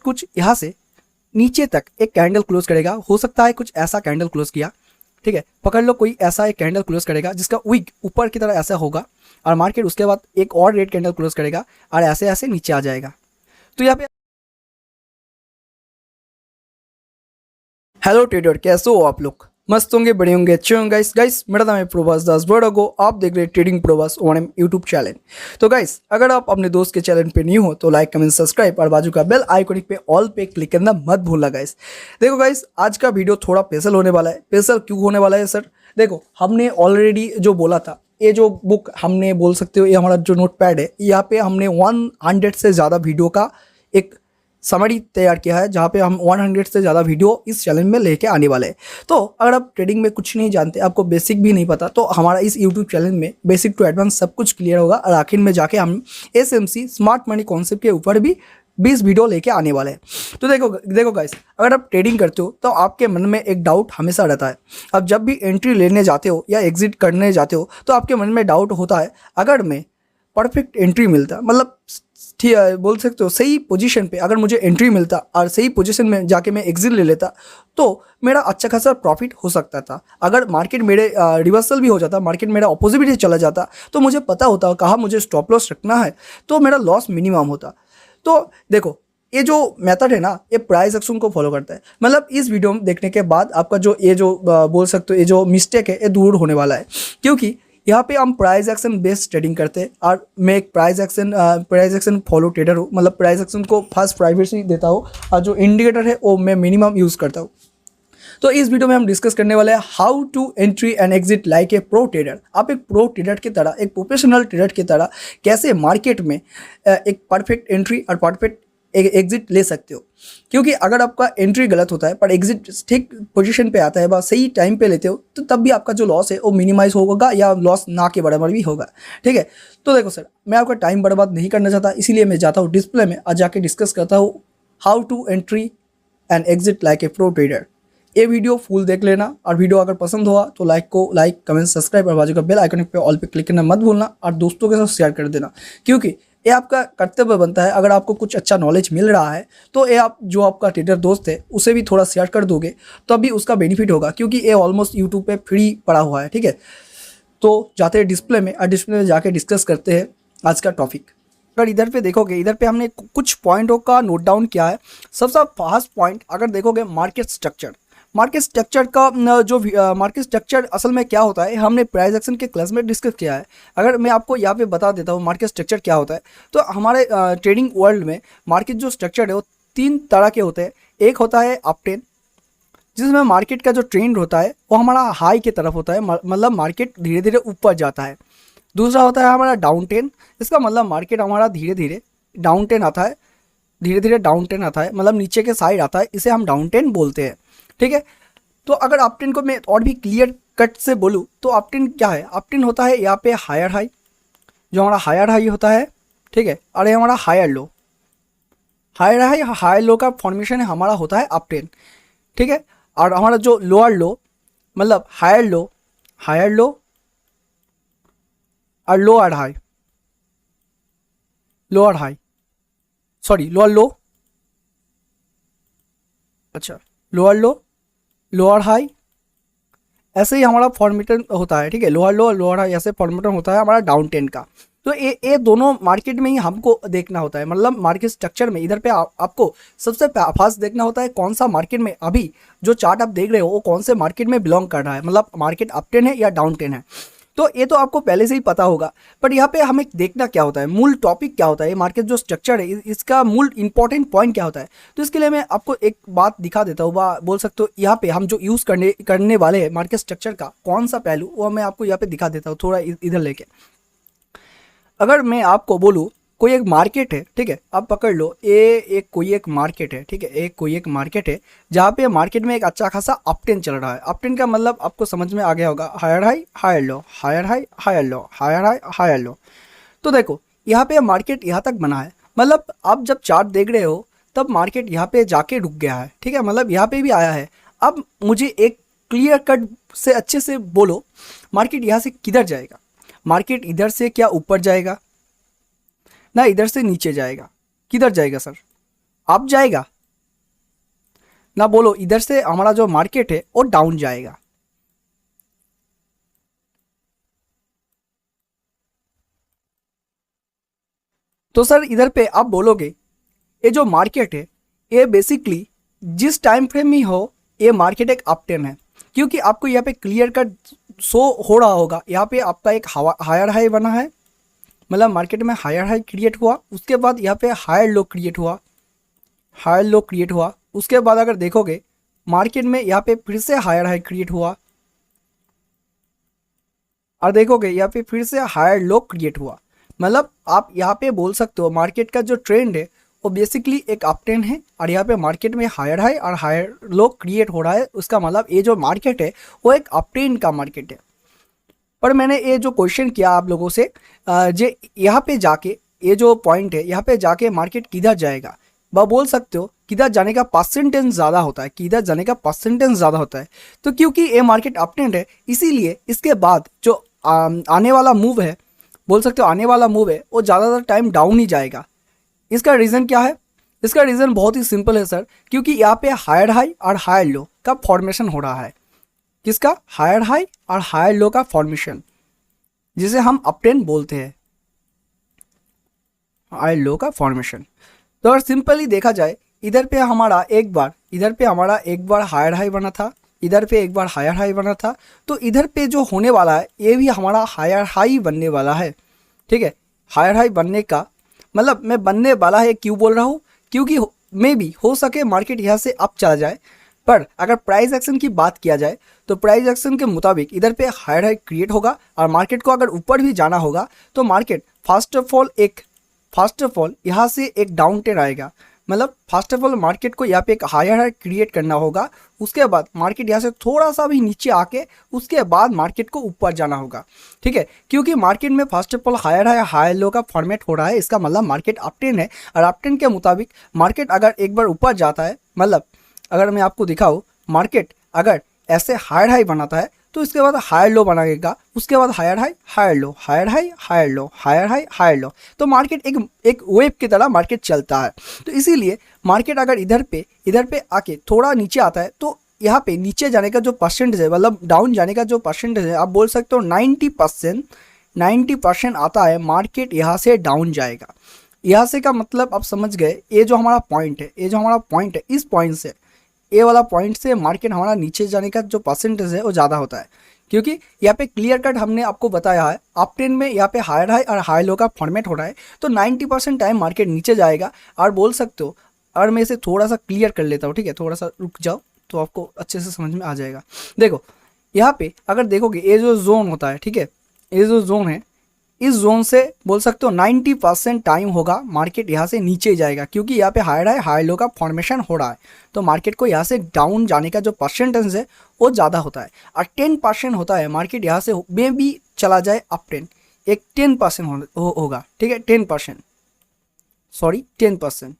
कुछ यहाँ से नीचे तक एक कैंडल क्लोज करेगा, हो सकता है कुछ ऐसा कैंडल क्लोज किया, ठीक है, पकड़ लो कोई ऐसा एक कैंडल क्लोज करेगा जिसका विक ऊपर की तरह ऐसा होगा और मार्केट उसके बाद एक और रेड कैंडल क्लोज करेगा और ऐसे ऐसे नीचे आ जाएगा। तो यहाँ पे हेलो ट्रेडर, कैसे हो आप लोग? मस्त होंगे, बड़े होंगे, अच्छे होंगे। गाइस मेरा नाम है प्रभास दास बड़ागो, आप देख रहे हैं trading Prabhas ONM YouTube channel. तो गाइस अगर आप अपने दोस्त के चैनल पे न्यू हो तो लाइक कमेंट सब्सक्राइब और बाजू का बेल आइकॉनिक पे ऑल पे क्लिक करना मत भूलना गाइस। देखो गाइस आज का वीडियो थोड़ा स्पेशल होने वाला है। स्पेशल क्यों होने वाला है सर? देखो हमने ऑलरेडी जो बोला था, ये जो बुक हमने बोल सकते हो, ये हमारा जो नोट पैड है, यहाँ पे हमने 100 से ज़्यादा वीडियो का एक समरी तैयार किया है, जहाँ पे हम 100 से ज़्यादा वीडियो इस चैनल में लेके आने वाले हैं। तो अगर आप ट्रेडिंग में कुछ नहीं जानते, आपको बेसिक भी नहीं पता, तो हमारा इस यूट्यूब चैनल में बेसिक टू एडवांस सब कुछ क्लियर होगा और आखिर में जाके हम SMC स्मार्ट मनी कॉन्सेप्ट के ऊपर भी 20 वीडियो लेके आने वाले हैं। तो देखो गाइस, अगर आप ट्रेडिंग करते हो तो आपके मन में एक डाउट हमेशा रहता है। अब जब भी एंट्री लेने जाते हो या एग्जिट करने जाते हो तो आपके मन में डाउट होता है, अगर मैं परफेक्ट एंट्री मिलता, मतलब ठीक है बोल सकते हो सही पोजीशन पे अगर मुझे एंट्री मिलता और सही पोजीशन में जाके मैं एग्जिट ले लेता तो मेरा अच्छा खासा प्रॉफिट हो सकता था। अगर मार्केट मेरे रिवर्सल भी हो जाता, मार्केट मेरा अपोजिट भी चला जाता, तो मुझे पता होता कहाँ मुझे स्टॉप लॉस रखना है, तो मेरा लॉस मिनिमम होता। तो देखो ये जो मेथड है ना, ये प्राइस एक्शन को फॉलो करता है। मतलब इस वीडियो में देखने के बाद आपका जो ये जो बोल सकते हो ये जो मिस्टेक है ये दूर होने वाला है, क्योंकि यहाँ पे हम प्राइस एक्शन बेस्ड ट्रेडिंग करते हैं और मैं एक प्राइस एक्शन फॉलो ट्रेडर हूँ। मतलब प्राइस एक्शन को फर्स्ट प्रायोरिटी देता हूँ और जो इंडिकेटर है वो मैं मिनिमम यूज़ करता हूँ। तो इस वीडियो में हम डिस्कस करने वाले हैं how to entry and exit like a pro trader. आप एक प्रो ट्रेडर की तरह, एक प्रोफेशनल ट्रेडर की तरह कैसे मार्केट में एक परफेक्ट एंट्री और परफेक्ट एग्जिट ले सकते हो। क्योंकि अगर आपका एंट्री गलत होता है पर एग्जिट ठीक पोजीशन पे आता है, बस सही टाइम पे लेते हो, तो तब भी आपका जो लॉस है वो मिनिमाइज होगा या लॉस ना के बराबर भी होगा। ठीक है, तो देखो सर, मैं आपका टाइम बर्बाद नहीं करना चाहता, इसीलिए मैं जाता हूँ डिस्प्ले में और जाके डिस्कस करता हूँ how to entry and exit like a pro trader. ये वीडियो फुल देख लेना और वीडियो अगर पसंद हुआ तो लाइक कमेंट सब्सक्राइब और बाजू का बेल आइकन पे ऑल पे क्लिक करना मत भूलना और दोस्तों के साथ शेयर कर देना, क्योंकि ये आपका कर्तव्य बनता है। अगर आपको कुछ अच्छा नॉलेज मिल रहा है तो ये आप जो आपका ट्रेडर दोस्त है उसे भी थोड़ा शेयर कर दोगे तो अभी उसका बेनिफिट होगा, क्योंकि ये ऑलमोस्ट यूट्यूब पे फ्री पड़ा हुआ है। ठीक है, तो जाते हैं डिस्प्ले में और डिस्प्ले में जाके डिस्कस करते हैं आज का टॉपिक। अगर इधर पे देखोगे, इधर पे हमने कुछ पॉइंटों का नोट डाउन किया है। सबसे फर्स्ट पॉइंट अगर देखोगे, मार्केट स्ट्रक्चर। मार्केट स्ट्रक्चर का जो मार्केट स्ट्रक्चर असल में क्या होता है, हमने प्राइस एक्शन के क्लास में डिस्कस किया है। अगर मैं आपको यहाँ पे बता देता हूँ मार्केट स्ट्रक्चर क्या होता है, तो हमारे ट्रेडिंग वर्ल्ड में मार्केट जो स्ट्रक्चर है वो 3 तरह के होते हैं। एक होता है अप ट्रेंड, जिसमें मार्केट का जो ट्रेंड होता है वो हमारा हाई की तरफ होता है, मतलब मार्केट धीरे धीरे ऊपर जाता है। दूसरा होता है हमारा डाउन ट्रेंड, इसका मतलब मार्केट हमारा धीरे धीरे डाउन ट्रेंड आता है, धीरे धीरे डाउन ट्रेंड आता है, मतलब नीचे के साइड आता है, इसे हम डाउन ट्रेंड बोलते हैं। ठीक है, तो अगर अप ट्रेंड को मैं और भी क्लियर कट से बोलूँ तो अप ट्रेंड क्या है? अप ट्रेंड होता है यहाँ पे हायर हाई, जो हमारा हायर हाई होता है, ठीक है, और ये हमारा higher low. Higher high higher low का फॉर्मेशन है हमारा होता है अप ट्रेंड। ठीक है, और हमारा जो लोअर लो, मतलब हायर लो और लोअर हाई, लोअर लो, अच्छा लोअर लो लोअर हाई, ऐसे ही हमारा फॉर्मेशन होता है। ठीक है, लोअर लो लोअर हाई ऐसे फॉर्मेशन होता है हमारा डाउन ट्रेंड का। तो ये दोनों मार्केट में ही हमको देखना होता है। मतलब मार्केट स्ट्रक्चर में इधर पे आपको सबसे फास्ट देखना होता है कौन सा मार्केट में अभी जो चार्ट आप देख रहे हो वो कौन से मार्केट में बिलोंग कर रहा है, मतलब मार्केट अप ट्रेंड है या डाउन ट्रेंड है। तो ये तो आपको पहले से ही पता होगा, पर यहाँ पे हमें देखना क्या होता है, मूल टॉपिक क्या होता है, मार्केट जो स्ट्रक्चर है इसका मूल इंपॉर्टेंट पॉइंट क्या होता है। तो इसके लिए मैं आपको एक बात दिखा देता हूँ, बोल सकते हो यहाँ पे हम जो यूज़ करने वाले हैं मार्केट स्ट्रक्चर का कौन सा पहलू, वो मैं आपको यहाँ पे दिखा देता हूँ थोड़ा इधर लेके। अगर मैं आपको बोलूँ कोई एक मार्केट है, ठीक है, आप पकड़ लो कोई एक मार्केट है, ठीक है, कोई एक मार्केट है जहाँ पे मार्केट में एक अच्छा खासा अप ट्रेंड चल रहा है। अप ट्रेंड का मतलब आपको समझ में आ गया होगा, higher high higher low, higher high higher low, higher high higher low. तो देखो यहाँ पे मार्केट यहाँ तक बना है, मतलब आप जब चार्ट देख रहे हो तब मार्केट यहाँ पे जाके रुक गया है। ठीक है, मतलब यहाँ पे भी आया है। अब मुझे एक क्लियर कट से अच्छे से बोलो, मार्केट यहाँ से किधर जाएगा? मार्केट इधर से क्या ऊपर जाएगा ना, इधर से नीचे जाएगा? किधर जाएगा सर? अप जाएगा? ना बोलो इधर से हमारा जो मार्केट है वो डाउन जाएगा। तो सर इधर पे आप बोलोगे ये जो मार्केट है ये बेसिकली जिस टाइम फ्रेम में हो ये मार्केट एक अपट्रेंड है, क्योंकि आपको यहाँ पे क्लियर कट शो हो रहा होगा। यहाँ पे आपका एक हायर हाई बना है, मतलब मार्केट में हायर हाई क्रिएट हुआ, उसके बाद यहाँ पे हायर लो क्रिएट हुआ, हायर लो क्रिएट हुआ, उसके बाद अगर देखोगे मार्केट में यहाँ पे फिर से हायर हाई क्रिएट हुआ और देखोगे यहाँ पे फिर से हायर लो क्रिएट हुआ। मतलब आप यहाँ पे बोल सकते हो मार्केट का जो ट्रेंड है वो बेसिकली एक अप ट्रेंड है और यहाँ पे मार्केट में हायर हाई और हायर लो क्रिएट हो रहा है। उसका मतलब ये जो मार्केट है वो एक अप ट्रेंड का मार्केट है। पर मैंने ये जो क्वेश्चन किया आप लोगों से जे यहाँ पे जाके ये जो पॉइंट है यहाँ पे जाके मार्केट किधर जाएगा, वह बोल सकते हो किधर जाने का परसेंटेज ज़्यादा होता है, किधर जाने का परसेंटेज ज़्यादा होता है। तो क्योंकि ये मार्केट अप ट्रेंड है इसीलिए इसके बाद जो आने वाला मूव है, बोल सकते हो आने वाला मूव है वो ज़्यादातर टाइम डाउन ही जाएगा। इसका रीज़न क्या है? इसका रीज़न बहुत ही सिंपल है सर, क्योंकि यहाँ पे हायर हाई और हायर लो का फॉर्मेशन हो रहा है। किसका? हायर हाई और हायर लो का फॉर्मेशन, जिसे हम अप ट्रेंड बोलते हैं, हायर लो का फॉर्मेशन। तो अगर सिंपली देखा जाए इधर पे हमारा एक बार हायर हाई बना था, इधर पे एक बार हायर हाई बना था, तो इधर पे जो होने वाला है ये भी हमारा हायर हाई बनने वाला है। ठीक है, हायर हाई बनने का मतलब मैं बनने वाला है क्यों बोल रहा हूँ, क्योंकि मे भी हो सके मार्केट यहाँ से अप चला जाए। पर अगर प्राइस एक्शन की बात किया जाए तो प्राइस एक्शन के मुताबिक इधर पे हायर हाई क्रिएट होगा और मार्केट को अगर ऊपर भी जाना होगा तो मार्केट फर्स्ट ऑफ ऑल यहाँ से एक डाउन ट्रेंड आएगा। मतलब फर्स्ट ऑफ ऑल मार्केट को यहाँ पे एक हायर हाई क्रिएट करना होगा, उसके बाद मार्केट यहाँ से थोड़ा सा भी नीचे आके उसके बाद मार्केट को ऊपर जाना होगा। ठीक है, क्योंकि मार्केट में first of all higher high higher low का फॉर्मेट हो रहा है, इसका मतलब मार्केट अप ट्रेंड है और अप ट्रेंड के मुताबिक मार्केट अगर एक बार ऊपर जाता है, मतलब अगर मैं आपको दिखाऊँ मार्केट अगर ऐसे हायर हाई बनाता है तो इसके बाद हायर लो बनाएगा, उसके बाद higher high higher low, higher high higher low, higher high higher low. तो मार्केट एक वेव की तरह मार्केट चलता है। तो इसीलिए मार्केट अगर इधर पे आके थोड़ा नीचे आता है तो यहाँ पे नीचे जाने का जो परसेंटेज है, मतलब डाउन जाने का जो परसेंटेज है, आप बोल सकते हो 90% आता है मार्केट यहाँ से डाउन जाएगा। यहाँ से का मतलब आप समझ गए, ये जो हमारा पॉइंट है, इस पॉइंट से ए वाला पॉइंट से मार्केट हमारा नीचे जाने का जो परसेंटेज है वो ज़्यादा होता है, क्योंकि यहाँ पे क्लियर कट हमने आपको बताया है अप ट्रेंड में यहाँ पे हायर हाई और हाई लो का फॉर्मेट हो रहा है। तो 90% टाइम मार्केट नीचे जाएगा। और बोल सकते हो, और मैं इसे थोड़ा सा क्लियर कर लेता हूँ, ठीक है, थोड़ा सा रुक जाओ तो आपको अच्छे से समझ में आ जाएगा। देखो यहाँ पे अगर देखोगे ये जो जोन होता है, ठीक है, ये जो जोन है, इस जोन से बोल सकते हो 90% टाइम होगा मार्केट यहाँ से नीचे जाएगा, क्योंकि यहाँ पे हायर हाई हाई लो का फॉर्मेशन हो रहा है। तो मार्केट को यहाँ से डाउन जाने का जो परसेंटेज है वो ज़्यादा होता है। और 10% होता है मार्केट यहाँ से में भी चला जाए अप ट्रेंड, एक 10% होगा। ठीक है, 10%।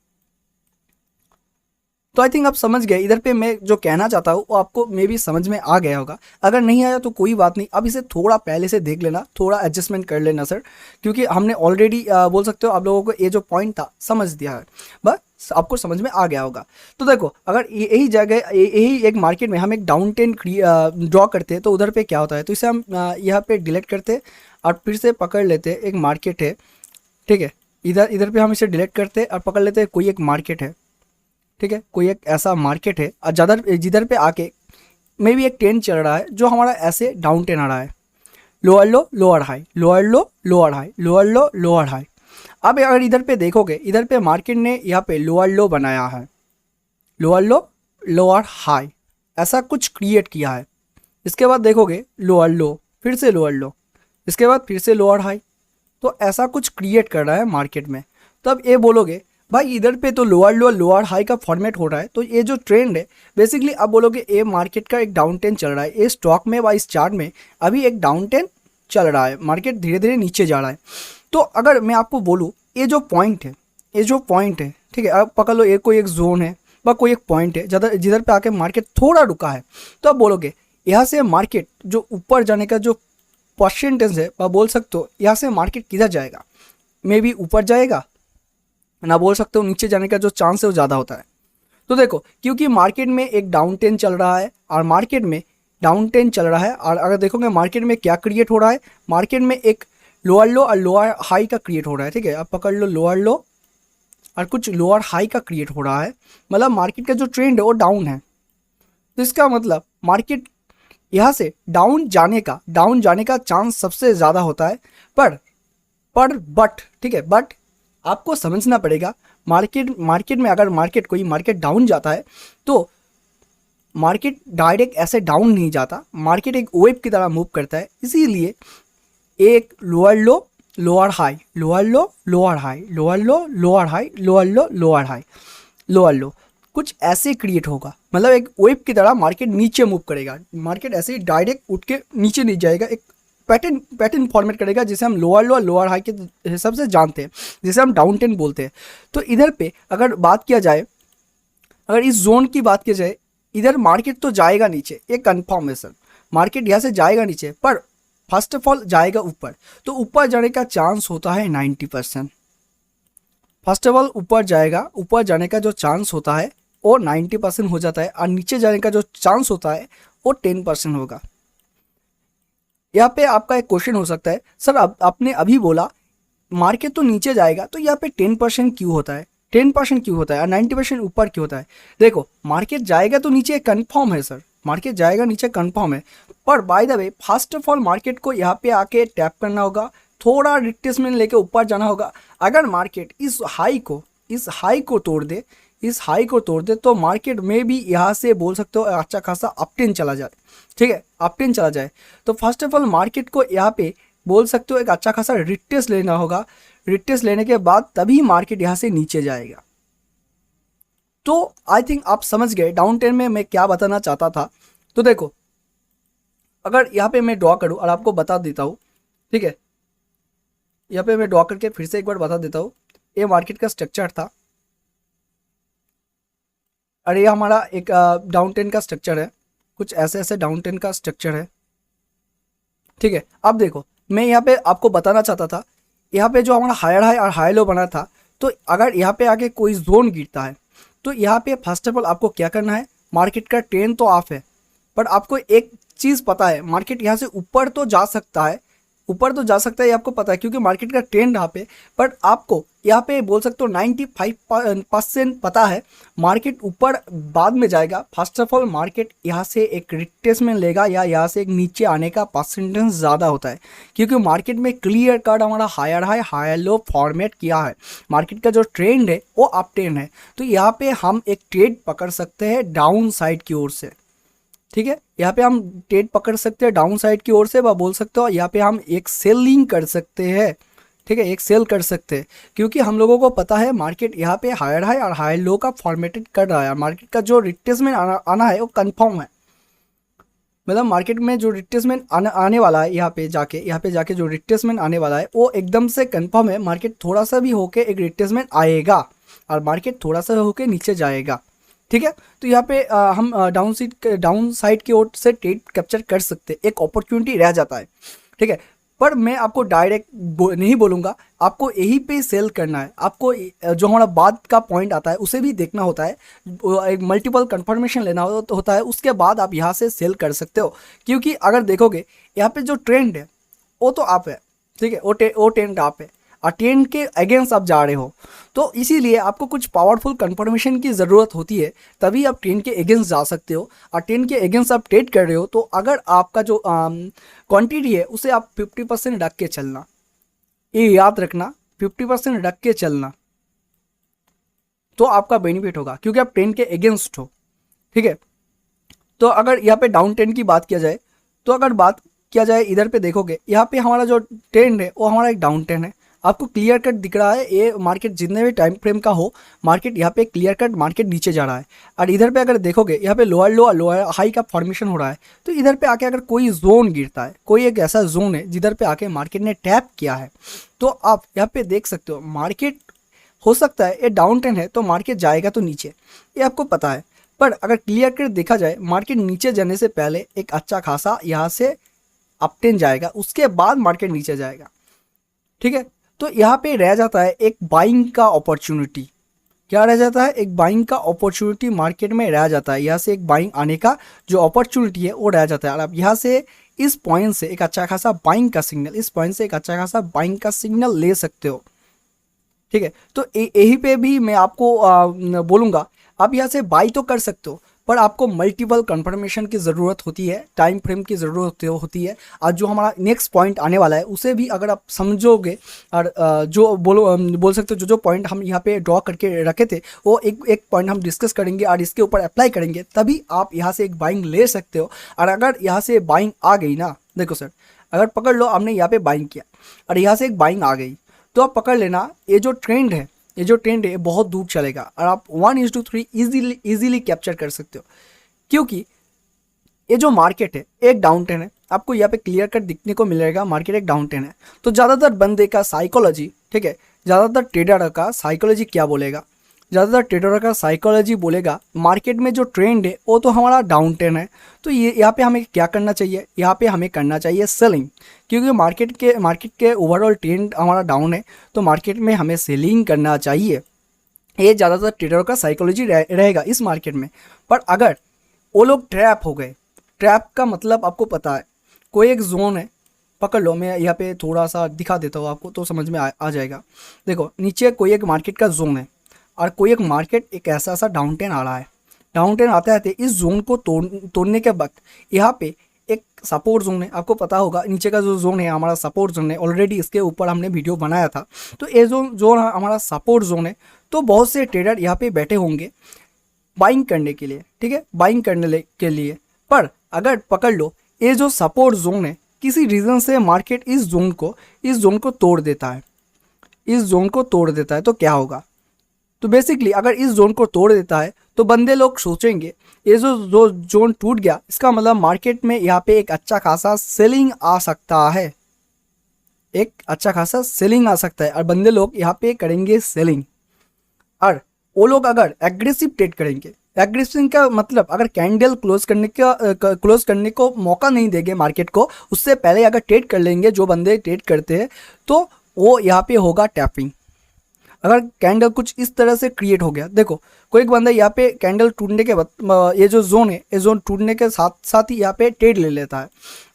तो आई थिंक आप समझ गए। इधर पे मैं जो कहना चाहता हूँ वो आपको मे भी समझ में आ गया होगा। अगर नहीं आया तो कोई बात नहीं, अब इसे थोड़ा पहले से देख लेना, थोड़ा एडजस्टमेंट कर लेना सर, क्योंकि हमने ऑलरेडी बोल सकते हो आप लोगों को ये जो पॉइंट था समझ दिया है, बस आपको समझ में आ गया होगा। तो देखो अगर यही जगह यही एक मार्केट में हम एक डाउन ट्रेंड ड्रॉ करते हैं तो उधर पे क्या होता है, तो इसे हम यहाँ पे डिलीट करते और फिर से पकड़ लेते एक मार्केट है। ठीक है, इधर पे हम इसे डिलीट करते और पकड़ लेते कोई एक मार्केट है। ठीक है, कोई एक ऐसा मार्केट है और जिधर पे आके मे भी एक ट्रेंड चल रहा है जो हमारा ऐसे डाउन ट्रेंड आ रहा है, लोअर लो लोअर हाई, लोअर लो लोअर हाई, लोअर लो लोअर हाई। अब अगर इधर पे देखोगे, इधर पे मार्केट ने यहाँ पे लोअर लो बनाया है, लोअर लो लोअर हाई, ऐसा कुछ क्रिएट किया है। इसके बाद देखोगे लोअर लो, फिर से लोअर लो, इसके बाद फिर से लोअर हाई, तो ऐसा कुछ क्रिएट कर रहा है मार्केट में। तब ये बोलोगे भाई इधर पे तो लोअर लो लोअर हाई का फॉर्मेट हो रहा है, तो ये जो ट्रेंड है बेसिकली अब बोलोगे ये मार्केट का एक डाउन ट्रेंड चल रहा है। ये स्टॉक में व इस चार्ट में अभी एक डाउन ट्रेंड चल रहा है, मार्केट धीरे धीरे नीचे जा रहा है। तो अगर मैं आपको बोलूँ ये जो पॉइंट है, ठीक है, अब पकड़ लो, ये कोई एक जोन है व कोई एक पॉइंट है जिधर पे आके मार्केट थोड़ा रुका है, तो अब बोलोगे यहाँ से मार्केट जो ऊपर जाने का जो परसेंटेज है वह बोल सकते हो यहाँ से मार्केट किधर जाएगा, मे बी ऊपर जाएगा, ना बोल सकते हो नीचे जाने का जो चांस है वो ज़्यादा होता है। तो देखो क्योंकि मार्केट में एक डाउन ट्रेंड चल रहा है और मार्केट में डाउन ट्रेंड चल रहा है, और अगर देखोगे मार्केट में क्या क्रिएट हो रहा है, मार्केट में एक लोअर लो और लोअर हाई का क्रिएट हो रहा है। ठीक है, अब पकड़ लो लोअर लो और कुछ लोअर हाई का क्रिएट हो रहा है, मतलब मार्केट का जो ट्रेंड है वो डाउन है। तो इसका मतलब मार्केट यहाँ से डाउन जाने का चांस सबसे ज़्यादा होता है। बट ठीक है, बट आपको समझना पड़ेगा मार्केट में अगर मार्केट डाउन जाता है तो मार्केट डायरेक्ट ऐसे डाउन नहीं जाता, मार्केट एक वेव की तरह मूव करता है। इसीलिए एक लोअर लो लोअर हाई, लोअर लो लोअर हाई, लोअर लो लोअर हाई, लोअर लो लोअर हाई, लोअर लो, कुछ ऐसे क्रिएट होगा, मतलब एक वेव की तरह मार्केट नीचे मूव करेगा। मार्केट ऐसे ही डायरेक्ट उठ के नीचे नहीं जाएगा, एक पैटर्न फॉर्मेट करेगा जिसे हम लोअर लो और लोअर हाई के हिसाब से जानते हैं, जिसे हम डाउन ट्रेंड बोलते हैं। तो इधर पे अगर बात किया जाए, अगर इस जोन की बात की जाए, इधर मार्केट तो जाएगा नीचे, ये कन्फर्म है सर, मार्केट यहाँ से जाएगा नीचे, पर फर्स्ट ऑफ ऑल जाएगा ऊपर। तो ऊपर जाने का चांस होता है 90%। फर्स्ट ऑफ ऑल ऊपर जाएगा, ऊपर जाने का जो चांस होता है वो 90% हो जाता है, और नीचे जाने का जो चांस होता है वो 10% होगा। यहाँ पे आपका एक क्वेश्चन हो सकता है, सर आपने अभी बोला मार्केट तो नीचे जाएगा, तो यहाँ पे 10% क्यों होता है, 10% क्यों होता है और 90% ऊपर क्यों होता है? देखो मार्केट जाएगा तो नीचे कंफर्म है सर, मार्केट जाएगा नीचे कंफर्म है, पर by the way first of all market को यहाँ पे आके टैप करना होगा, थोड़ा रिट्रेसमेंट लेके ऊपर जाना होगा। अगर मार्केट इस हाई को तोड़ दे तो मार्केट में भी यहाँ से बोल सकते हो अच्छा खासा अपट्रेंड चला जाए। ठीक है, अपट्रेंड चला जाए तो फर्स्ट ऑफ ऑल मार्केट को यहाँ पे बोल सकते हो एक अच्छा खासा रिट्रेस लेना होगा। रिट्रेस लेने के बाद तभी मार्केट यहाँ से नीचे जाएगा। तो आई थिंक आप समझ गए डाउन ट्रेंड में मैं क्या बताना चाहता था। तो देखो अगर यहाँ पे मैं ड्रॉ करूँ और आपको बता देता हूँ, ठीक है, यहाँ पे मैं ड्रॉ करके फिर से एक बार बता देता हूँ, ये मार्केट का स्ट्रक्चर था और ये हमारा एक डाउन ट्रेंड का स्ट्रक्चर है, कुछ ऐसे ऐसे डाउन ट्रेंड का स्ट्रक्चर है। ठीक है, अब देखो मैं यहाँ पे आपको बताना चाहता था, यहाँ पे जो हमारा हायर हाई और हाई लो बना था, तो अगर यहाँ पे आके कोई जोन गिरता है तो यहाँ पे फर्स्ट ऑफ ऑल आपको क्या करना है, मार्केट का ट्रेंड तो ऑफ है, पर आपको एक चीज़ पता है, मार्केट यहाँ से ऊपर तो जा सकता है, ये आपको पता है क्योंकि मार्केट का ट्रेंड यहाँ पे, बट आपको यहाँ पे बोल सकते हो 95% पता है मार्केट ऊपर बाद में जाएगा। फर्स्ट ऑफ ऑल मार्केट यहाँ से एक रिट्रेसमेंट लेगा या यहाँ से एक नीचे आने का परसेंटेज ज़्यादा होता है, क्योंकि मार्केट में क्लियर कट हमारा higher high higher low format किया है, मार्केट का जो ट्रेंड है वो अप ट्रेंड है। तो यहाँ पे हम एक ट्रेड पकड़ सकते हैं डाउन साइड की ओर से। ठीक है, यहाँ पे हम ट्रेड पकड़ सकते हैं डाउन साइड की ओर से, व बोल सकते हो यहाँ पे हम एक सेलिंग कर सकते हैं। ठीक है, एक सेल कर सकते हैं, क्योंकि हम लोगों को पता है मार्केट यहाँ पे हायर हाई और हायर लो का फॉर्मेटेड कर रहा है, मार्केट का जो रिट्रेसमेंट आना है वो कंफर्म है, मतलब मार्केट में जो रिट्रेसमेंट आने वाला है यहाँ पे जाके जो रिट्रेसमेंट आने वाला है वो एकदम से कंफर्म है। मार्केट थोड़ा सा भी होके एक रिट्रेसमेंट आएगा और मार्केट थोड़ा सा होके नीचे जाएगा। ठीक है, तो यहाँ पे हम डाउन साइड की ओर से ट्रेड कैप्चर कर सकते, एक अपॉर्चुनिटी रह जाता है। ठीक है, पर मैं आपको डायरेक्ट नहीं बोलूँगा, आपको यही पे सेल करना है। आपको जो हमारा बाद का पॉइंट आता है उसे भी देखना होता है, एक मल्टीपल कंफर्मेशन लेना होता है, उसके बाद आप यहाँ से सेल कर सकते हो। क्योंकि अगर देखोगे यहाँ पे जो ट्रेंड है वो तो आप है, ठीक है, वो ट्रेंड आप है और ट्रेंड के अगेंस्ट आप जा रहे हो, तो इसीलिए आपको कुछ पावरफुल कंफर्मेशन की ज़रूरत होती है, तभी आप ट्रेंड के अगेंस्ट जा सकते हो। और ट्रेंड के अगेंस्ट आप ट्रेड कर रहे हो तो अगर आपका जो क्वांटिटी है उसे आप 50% रख के चलना, ये याद रखना, 50% रख के चलना, तो आपका बेनिफिट होगा क्योंकि आप ट्रेंड के अगेंस्ट हो। ठीक है, तो अगर यहाँ पे डाउन ट्रेंड की बात किया जाए, तो अगर बात किया जाए इधर पे देखोगे यहाँ पे हमारा जो ट्रेंड है वो हमारा एक डाउन ट्रेंड है, आपको क्लियर कट दिख रहा है। ये मार्केट जितने भी टाइम फ्रेम का हो, मार्केट यहाँ पे क्लियर कट मार्केट नीचे जा रहा है। और इधर पे अगर देखोगे यहाँ पे लोअर लो और लोअर हाई का फॉर्मेशन हो रहा है, तो इधर पे आके अगर कोई जोन गिरता है, कोई एक ऐसा जोन है जिधर पे आके मार्केट ने टैप किया है, तो आप यहाँ पे देख सकते हो मार्केट हो सकता है ये डाउन ट्रेंड है तो मार्केट जाएगा तो नीचे, ये आपको पता है। पर अगर क्लियर कट देखा जाए, मार्केट नीचे जाने से पहले एक अच्छा खासा यहाँ से अप ट्रेंड जाएगा, उसके बाद मार्केट नीचे जाएगा। ठीक है, तो यहाँ पे रह जाता है एक बाइंग का अपॉर्चुनिटी। क्या रह जाता है, एक बाइंग का अपॉर्चुनिटी मार्केट में रह जाता है। यहाँ से एक बाइंग आने का जो अपॉर्चुनिटी है वो रह जाता है, और आप यहाँ से इस पॉइंट से एक अच्छा खासा बाइंग का सिग्नल, इस पॉइंट से एक अच्छा खासा बाइंग का सिग्नल ले सकते हो। ठीक है, तो यही पे भी मैं आपको बोलूँगा, आप यहाँ से बाई तो कर सकते हो, पर आपको मल्टीपल कंफर्मेशन की ज़रूरत होती है, टाइम फ्रेम की ज़रूरत होती है। और जो हमारा नेक्स्ट पॉइंट आने वाला है उसे भी अगर आप समझोगे, और जो बोल सकते हो जो जो पॉइंट हम यहाँ पे ड्रॉ करके रखे थे वो एक एक पॉइंट हम डिस्कस करेंगे और इसके ऊपर अप्लाई करेंगे, तभी आप यहाँ से एक बाइंग ले सकते हो। और अगर यहाँ से बाइंग आ गई ना, देखो सर, अगर पकड़ लो आपने यहाँ पे बाइंग किया और यहाँ से एक बाइंग आ गई, तो आप पकड़ लेना ये जो ट्रेंड है, ये जो ट्रेंड है बहुत दूर चलेगा और आप 1:3 इजीली कैप्चर कर सकते हो। क्योंकि ये जो मार्केट है एक डाउन ट्रेंड है, आपको यहाँ पे क्लियर कट दिखने को मिलेगा, मार्केट एक डाउन ट्रेंड है। तो ज़्यादातर बंदे का साइकोलॉजी, ठीक है, ज़्यादातर ट्रेडर का साइकोलॉजी क्या बोलेगा, ज़्यादातर ट्रेडर का साइकोलॉजी बोलेगा मार्केट में जो ट्रेंड है वो तो हमारा डाउन ट्रेंड है, तो ये यहाँ पे हमें क्या करना चाहिए, यहाँ पे हमें करना चाहिए सेलिंग। क्योंकि मार्केट के ओवरऑल ट्रेंड हमारा डाउन है, तो मार्केट में हमें सेलिंग करना चाहिए। ये ज़्यादातर ट्रेडर का साइकोलॉजी रहेगा इस मार्केट में। पर अगर वो लोग ट्रैप हो गए, ट्रैप का मतलब आपको पता है, कोई एक जोन है, पकड़ लो, मैं यहाँ पे थोड़ा सा दिखा देता हूँ आपको तो समझ में आ जाएगा। देखो नीचे कोई एक मार्केट का जोन है और कोई एक मार्केट एक ऐसा डाउन ट्रेंड आ रहा है। डाउन ट्रेंड आते आते इस जोन को तोड़ने के वक्त यहाँ पे एक सपोर्ट जोन है, आपको पता होगा नीचे का जो जोन है हमारा सपोर्ट जोन है, ऑलरेडी इसके ऊपर हमने वीडियो बनाया था। तो ये जोन हमारा सपोर्ट जोन है, तो बहुत से ट्रेडर यहाँ पे बैठे होंगे बाइंग करने के लिए, ठीक है, बाइंग करने के लिए। पर अगर पकड़ लो ये जो सपोर्ट जोन है, किसी रीज़न से मार्केट इस जोन को तोड़ देता है, इस जोन को तोड़ देता है, तो क्या होगा, तो बेसिकली अगर इस जोन को तोड़ देता है तो बंदे लोग सोचेंगे ये जो जोन टूट गया, इसका मतलब मार्केट में यहाँ पे एक अच्छा खासा सेलिंग आ सकता है, एक अच्छा खासा सेलिंग आ सकता है, और बंदे लोग यहाँ पे करेंगे सेलिंग। और वो लोग अगर एग्रेसिव ट्रेड करेंगे, एग्रेसिव का मतलब अगर कैंडल क्लोज करने को मौका नहीं देंगे मार्केट को, उससे पहले अगर ट्रेड कर लेंगे जो बंदे ट्रेड करते हैं, तो वो यहाँ पे होगा टैपिंग। अगर कैंडल कुछ इस तरह से क्रिएट हो गया, देखो कोई एक बंदा यहाँ पे कैंडल टूटने के बाद ये जो जोन है, ये जोन टूटने के साथ साथ ही यहाँ पे ट्रेड ले लेता है,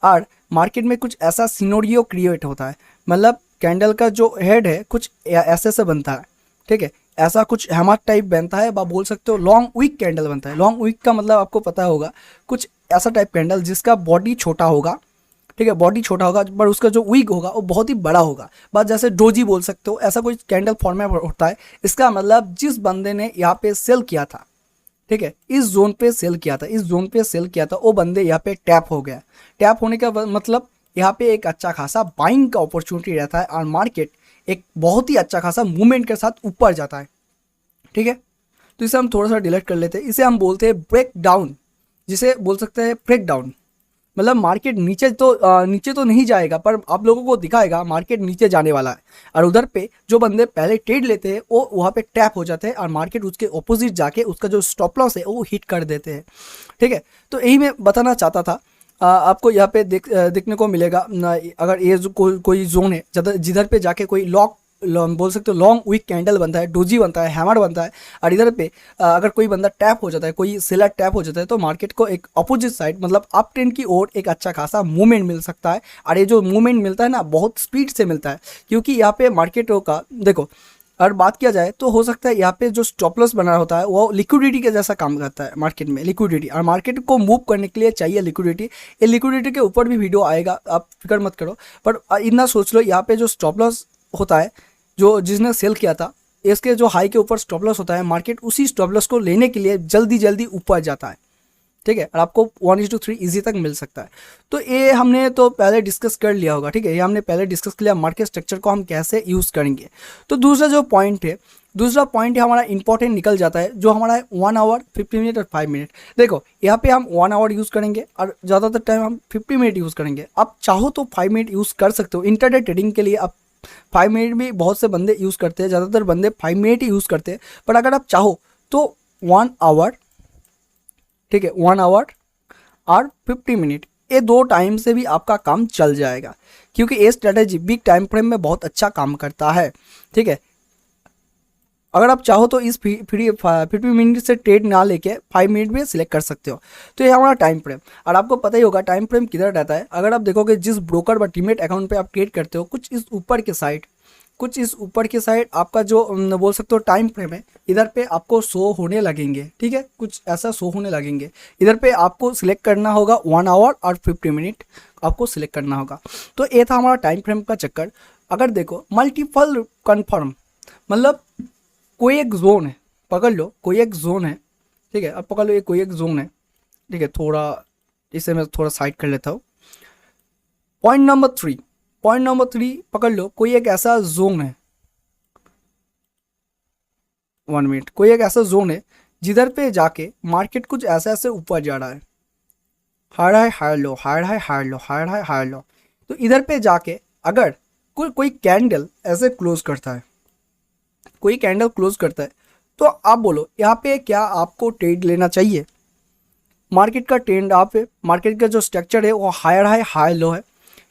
और मार्केट में कुछ ऐसा सिनेरियो क्रिएट होता है, मतलब कैंडल का जो हेड है कुछ ऐसे से बनता है, ठीक है, ऐसा कुछ हैमर टाइप बनता है, आप बोल सकते हो लॉन्ग वीक कैंडल बनता है। लॉन्ग वीक का मतलब आपको पता होगा, कुछ ऐसा टाइप कैंडल जिसका बॉडी छोटा होगा, ठीक है, बॉडी छोटा होगा पर उसका जो वीक होगा वो बहुत ही बड़ा होगा, बस जैसे डोजी बोल सकते हो, ऐसा कोई कैंडल फॉर्मेट होता है। इसका मतलब जिस बंदे ने यहाँ पे सेल किया था, ठीक है, इस जोन पे सेल किया था, इस जोन पे सेल किया था, वो बंदे यहाँ पे टैप हो गया। टैप होने का मतलब यहाँ पे एक अच्छा खासा बाइंग का अपॉर्चुनिटी रहता है, और मार्केट एक बहुत ही अच्छा खासा मूवमेंट के साथ ऊपर जाता है, ठीक है। तो इसे हम थोड़ा सा डिलीट कर लेते हैं, इसे हम बोलते हैं ब्रेक डाउन, जिसे बोल सकते हैं ब्रेक डाउन। मतलब मार्केट नीचे तो नहीं जाएगा, पर आप लोगों को दिखाएगा मार्केट नीचे जाने वाला है, और उधर पे जो बंदे पहले ट्रेड लेते हैं वो वहाँ पे टैप हो जाते हैं, और मार्केट उसके ऑपोजिट जाके उसका जो स्टॉप लॉस है वो हिट कर देते हैं, ठीक है। तो यही मैं बताना चाहता था। आपको यहाँ पे देखने को मिलेगा, अगर ये जो कोई जोन है जिधर पे जाके कोई बोल सकते हो लॉन्ग वीक कैंडल बनता है, डोजी बनता है, हैमर बनता है, और इधर पे अगर कोई बंदा टैप हो जाता है, कोई सेलर टैप हो जाता है, तो मार्केट को एक अपोजिट साइड मतलब अप ट्रेंड की ओर एक अच्छा खासा मूवमेंट मिल सकता है। और ये जो मूवमेंट मिलता है ना बहुत स्पीड से मिलता है, क्योंकि यहाँ पे मार्केटों का देखो, और बात किया जाए तो हो सकता है यहाँ पे जो स्टॉप लॉस बना होता है वो लिक्विडिटी के जैसा काम करता है मार्केट में, लिक्विडिटी, और मार्केट को मूव करने के लिए चाहिए लिक्विडिटी। ये लिक्विडिटी के ऊपर भी वीडियो आएगा, आप फिक्र मत करो, पर इतना सोच लो यहाँ पे जो स्टॉप लॉस होता है, जो जिसने सेल किया था, इसके जो हाई के ऊपर स्टॉप लॉस होता है, मार्केट उसी स्टॉप लॉस को लेने के लिए जल्दी ऊपर जाता है, ठीक है, और आपको 1:3 इजी तक मिल सकता है। तो ये हमने तो पहले डिस्कस कर लिया होगा, ठीक है, ये हमने पहले डिस्कस कर लिया मार्केट स्ट्रक्चर को हम कैसे यूज़ करेंगे। तो दूसरा पॉइंट है हमारा इंपॉर्टेंट निकल जाता है, जो हमारा 1 आवर 50 मिनट और 5 मिनट। देखो यहाँ पे हम 1 आवर यूज़ करेंगे और ज़्यादातर टाइम हम 50 मिनट यूज़ करेंगे। आप चाहो तो 5 मिनट यूज़ कर सकते हो, इंटरडे ट्रेडिंग के लिए आप 5 मिनट भी बहुत से बंदे यूज़ करते हैं, ज़्यादातर बंदे 5 मिनट ही यूज़ करते हैं। पर अगर आप चाहो तो 1 आवर, ठीक है, 1 आवर और 50 मिनट, ये 2 टाइम से भी आपका काम चल जाएगा, क्योंकि ये स्ट्रेटेजी बिग टाइम फ्रेम में बहुत अच्छा काम करता है, ठीक है। अगर आप चाहो तो इस 50 मिनट से ट्रेड ना लेके 5 मिनट में सिलेक्ट कर सकते हो। तो ये हमारा टाइम फ्रेम। और आपको पता ही होगा टाइम फ्रेम किधर रहता है। अगर आप देखोगे जिस ब्रोकर व डीमैट अकाउंट पे आप ट्रेड करते हो, कुछ इस ऊपर के साइड आपका जो बोल सकते हो टाइम फ्रेम है, इधर पे आपको शो होने लगेंगे। ठीक है, कुछ ऐसा शो होने लगेंगे। इधर पे आपको सिलेक्ट करना होगा 1 आवर और 50 मिनट आपको सिलेक्ट करना होगा। तो ये था हमारा टाइम फ्रेम का चक्कर। अगर देखो मल्टीपल कन्फर्म, मतलब कोई एक जोन है, पकड़ लो कोई एक जोन है। ठीक है, अब पकड़ लो ये कोई एक जोन है। ठीक है, थोड़ा इसे मैं थोड़ा साइड कर लेता हूँ। पॉइंट नंबर 3 पकड़ लो, कोई एक ऐसा जोन है, 1 मिनट, कोई एक ऐसा जोन है जिधर पे जाके मार्केट कुछ ऐसा ऐसे ऊपर जा रहा है, higher high higher low, higher high higher low, higher high higher low. तो इधर पे जाके अगर कोई कैंडल ऐसे क्लोज करता है, कोई कैंडल क्लोज करता है, तो आप बोलो यहाँ पे क्या आपको ट्रेड लेना चाहिए? मार्केट का ट्रेंड आप है, मार्केट का जो स्ट्रक्चर है वो हायर हाई हायर लो है।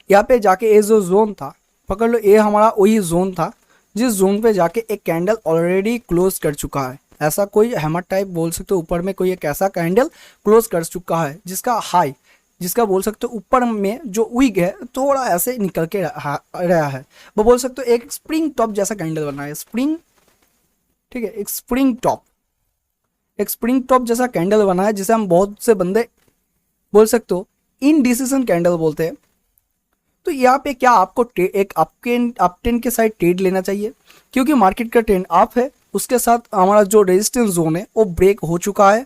यहाँ पे जाके ये जो जोन था, पकड़ लो ये हमारा वही जोन था जिस जोन पे जाके एक कैंडल ऑलरेडी क्लोज कर चुका है। ऐसा कोई हैमर टाइप बोल सकते हो, ऊपर में कोई एक ऐसा कैंडल क्लोज कर चुका है जिसका हाई, जिसका बोल सकते हो ऊपर में जो विग है थोड़ा ऐसे निकल के रहा है। वो बोल सकते हो एक स्प्रिंग टॉप जैसा कैंडल बना है, स्प्रिंग, ठीक है, एक स्प्रिंग टॉप जैसा कैंडल बना है, जिसे हम बहुत से बंदे बोल सकते हो इनडिसीजन कैंडल बोलते हैं। तो यहाँ पे क्या आपको एक अपट्रेंड के साइड ट्रेड लेना चाहिए, क्योंकि मार्केट का ट्रेंड अप है, उसके साथ हमारा जो रेजिस्टेंस जोन है वो ब्रेक हो चुका है।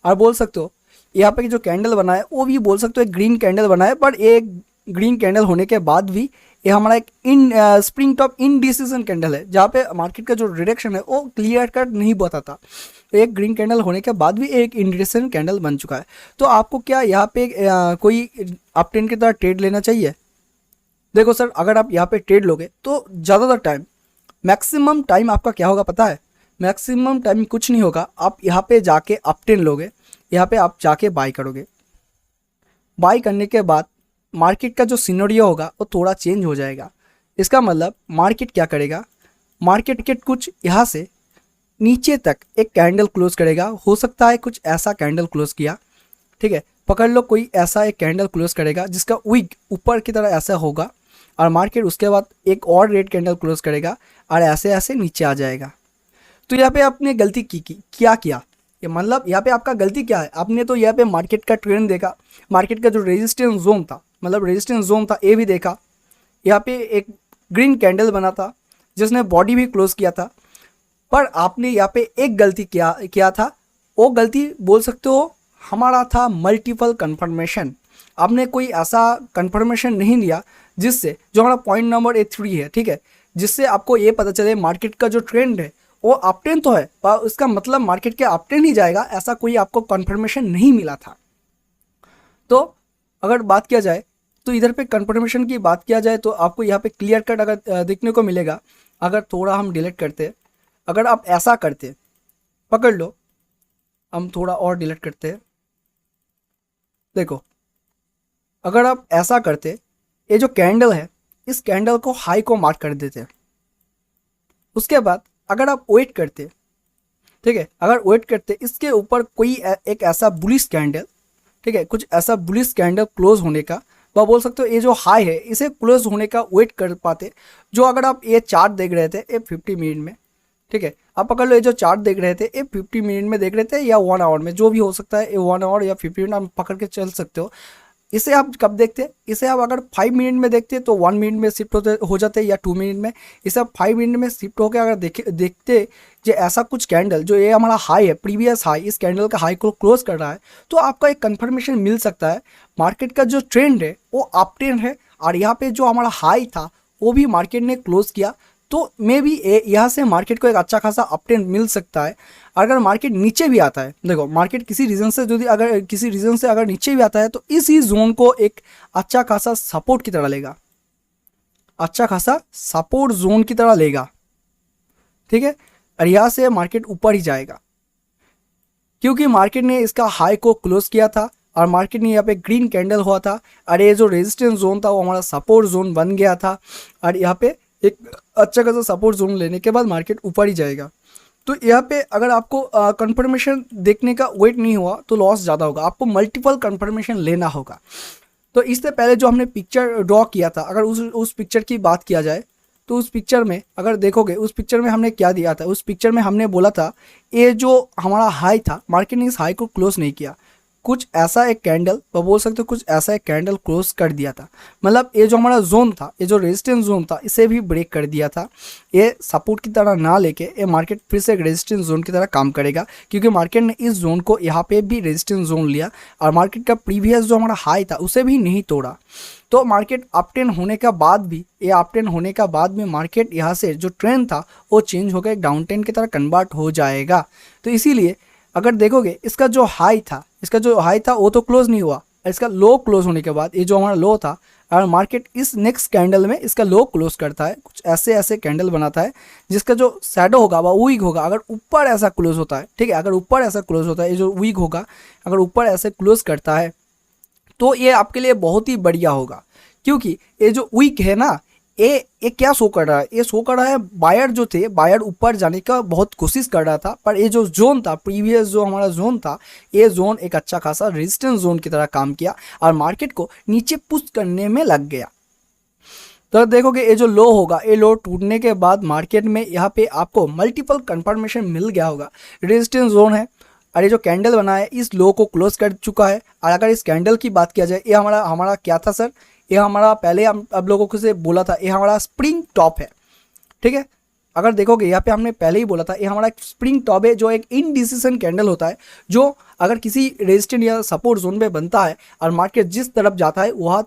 और बोल सकते हो यहाँ पे जो कैंडल बना है वो भी बोल सकते हो एक ग्रीन कैंडल बना है, पर एक ग्रीन कैंडल होने के बाद भी ये हमारा एक स्प्रिंग टॉप इनडिसीजन कैंडल है, जहाँ पे मार्केट का जो डायरेक्शन है वो क्लियर कट नहीं बताता। एक ग्रीन कैंडल होने के बाद भी एक इनडिसीजन कैंडल बन चुका है। तो आपको क्या यहाँ पे कोई अपट्रेंड की तरह ट्रेड लेना चाहिए? देखो सर, अगर आप यहाँ पे ट्रेड लोगे तो ज़्यादातर टाइम, मैक्सिमम टाइम आपका क्या होगा पता है? मैक्सिमम टाइम कुछ नहीं होगा, आप यहाँ पे जाके अपट्रेंड लोगे, यहाँ पे आप जाके बाई करोगे। बाई करने के बाद मार्केट का जो सिनेरियो होगा वो थोड़ा चेंज हो जाएगा। इसका मतलब मार्केट क्या करेगा, मार्केट कुछ यहाँ से नीचे तक एक कैंडल क्लोज करेगा। हो सकता है कुछ ऐसा कैंडल क्लोज किया, ठीक है, पकड़ लो कोई ऐसा एक कैंडल क्लोज करेगा जिसका विग ऊपर की तरह ऐसा होगा, और मार्केट उसके बाद एक और रेड कैंडल क्लोज करेगा और ऐसे ऐसे नीचे आ जाएगा। तो यहाँ पे आपने गलती क्या किया? ये मतलब यहाँ पे आपका गलती क्या है? आपने तो यहाँ पे मार्केट का ट्रेंड देखा, मार्केट का जो रेजिस्टेंस जोन था, मतलब रेजिस्टेंस जोन था, ये भी देखा। यहाँ पे एक ग्रीन कैंडल बना था जिसने बॉडी भी क्लोज किया था, पर आपने यहाँ पे एक गलती किया था। वो गलती बोल सकते हो हमारा था मल्टीपल कन्फर्मेशन। आपने कोई ऐसा कन्फर्मेशन नहीं लिया जिससे, जो हमारा पॉइंट नंबर 3 है, ठीक है, जिससे आपको ये पता चले मार्केट का जो ट्रेंड है वो अपट्रेंड तो है, पर उसका मतलब मार्केट के अपट्रेंड ही जाएगा, ऐसा कोई आपको कन्फर्मेशन नहीं मिला था। तो अगर बात किया जाए तो इधर पे कन्फर्मेशन की बात किया जाए तो आपको यहाँ पे क्लियर कट अगर देखने को मिलेगा। अगर थोड़ा हम डिलीट करते, अगर आप ऐसा करते, पकड़ लो, हम थोड़ा और डिलीट करते हैं, देखो अगर आप ऐसा करते, ये जो कैंडल है इस कैंडल को हाई को मार्क कर देते, उसके बाद अगर आप वेट करते, ठीक है, अगर वेट करते इसके ऊपर कोई एक ऐसा बुलिश कैंडल, ठीक है, कुछ ऐसा बुलिश कैंडल क्लोज होने का, वह बोल सकते हो ये जो हाई है इसे क्लोज होने का वेट कर पाते। जो अगर आप ये चार्ट देख रहे थे ये 50 मिनट में, ठीक है, आप अगर ये जो चार्ट देख रहे थे ये 50 मिनट में देख रहे थे या 1 आवर में, जो भी हो सकता है, ये 1 आवर या 50 मिनट आप पकड़ के चल सकते हो। इसे आप कब देखते? इसे आप अगर 5 मिनट में देखते तो 1 मिनट में शिफ्ट हो जाते या 2 मिनट में। इसे आप 5 मिनट में शिफ्ट होकर अगर देखते जो ऐसा कुछ कैंडल, जो ये हमारा हाई है, प्रीवियस हाई, इस कैंडल का हाई को क्लोज कर रहा है, तो आपका एक कंफर्मेशन मिल सकता है मार्केट का जो ट्रेंड है वो अप ट्रेंड है, और यहाँ पे जो हमारा हाई था वो भी मार्केट ने क्लोज किया। तो मे भी यहाँ से मार्केट को एक अच्छा खासा अपट्रेंड मिल सकता है। अगर मार्केट नीचे भी आता है, देखो मार्केट किसी रीज़न से अगर नीचे भी आता है तो इसी जोन को एक अच्छा खासा सपोर्ट की तरह लेगा, अच्छा खासा सपोर्ट जोन की तरह लेगा, ठीक है, और यहाँ से मार्केट ऊपर ही जाएगा, क्योंकि मार्केट ने इसका हाई को क्लोज किया था और मार्केट ने यहाँ पे ग्रीन कैंडल हुआ था, और ये जो रेजिस्टेंस जोन था वो हमारा सपोर्ट जोन बन गया था, और यहाँ पे एक अच्छा खासा सपोर्ट जोन लेने के बाद मार्केट ऊपर ही जाएगा। तो यहाँ पे अगर आपको कंफर्मेशन देखने का वेट नहीं हुआ तो लॉस ज़्यादा होगा, आपको मल्टीपल कंफर्मेशन लेना होगा। तो इससे पहले जो हमने पिक्चर ड्रॉ किया था, अगर उस पिक्चर की बात किया जाए तो उस पिक्चर में अगर देखोगे, उस पिक्चर में हमने क्या दिया था, उस पिक्चर में हमने बोला था ये जो हमारा हाई था, मार्केट ने इस हाई को क्लोज नहीं किया, कुछ ऐसा एक कैंडल व बोल सकते हो कुछ ऐसा एक कैंडल क्लोज कर दिया था, मतलब ये जो हमारा जोन था, ये जो रेजिस्टेंस जोन था, इसे भी ब्रेक कर दिया था। ये सपोर्ट की तरह ना लेके ये मार्केट फिर से एक रेजिस्टेंस जोन की तरह काम करेगा, क्योंकि मार्केट ने इस जोन को यहाँ पे भी रेजिस्टेंस जोन लिया और मार्केट का प्रीवियस जो हमारा हाई था उसे भी नहीं तोड़ा। तो मार्केट अपटेन होने का बाद भी, ये अपटेन होने का बाद में मार्केट यहाँ से जो ट्रेंड था वो चेंज होकर एक डाउन ट्रेंड की तरह कन्वर्ट हो जाएगा। तो इसीलिए अगर देखोगे इसका जो हाई था वो तो क्लोज नहीं हुआ, इसका लो क्लोज होने के बाद ये जो हमारा लो था, और मार्केट इस नेक्स्ट कैंडल में इसका लो क्लोज करता है, कुछ ऐसे कैंडल बनाता है जिसका जो शैडो होगा वह वीक होगा। अगर ऊपर ऐसा क्लोज होता है, ठीक है, अगर ऊपर ऐसा क्लोज होता है, ये जो वीक होगा, अगर ऊपर ऐसे क्लोज करता है तो ये आपके लिए बहुत ही बढ़िया होगा, क्योंकि ये जो वीक है ना, ये क्या शो कर रहा है, ये शो कर रहा है बायर जो थे, बायर ऊपर जाने का बहुत कोशिश कर रहा था, पर ये जो जोन था, प्रीवियस जो हमारा जोन था, ये जोन एक अच्छा खासा रेजिस्टेंस जोन की तरह काम किया और मार्केट को नीचे पुश करने में लग गया। तो देखोगे ये जो लो होगा, ये लो टूटने के बाद मार्केट में यहाँ पे आपको मल्टीपल कंफर्मेशन मिल गया होगा, रेजिस्टेंस जोन है और ये जो कैंडल बना है इस लो को क्लोज कर चुका है। और अगर इस कैंडल की बात किया जाए, ये हमारा क्या था सर, ये हमारा पहले हम अब लोगों को से बोला था ये हमारा स्प्रिंग टॉप है, ठीक है। अगर देखोगे यहाँ पे हमने पहले ही बोला था ये हमारा स्प्रिंग टॉप है, जो एक इनडिसीजन कैंडल होता है, जो अगर किसी रेजिस्टेंस या सपोर्ट जोन में बनता है और मार्केट जिस तरफ जाता है वहाँ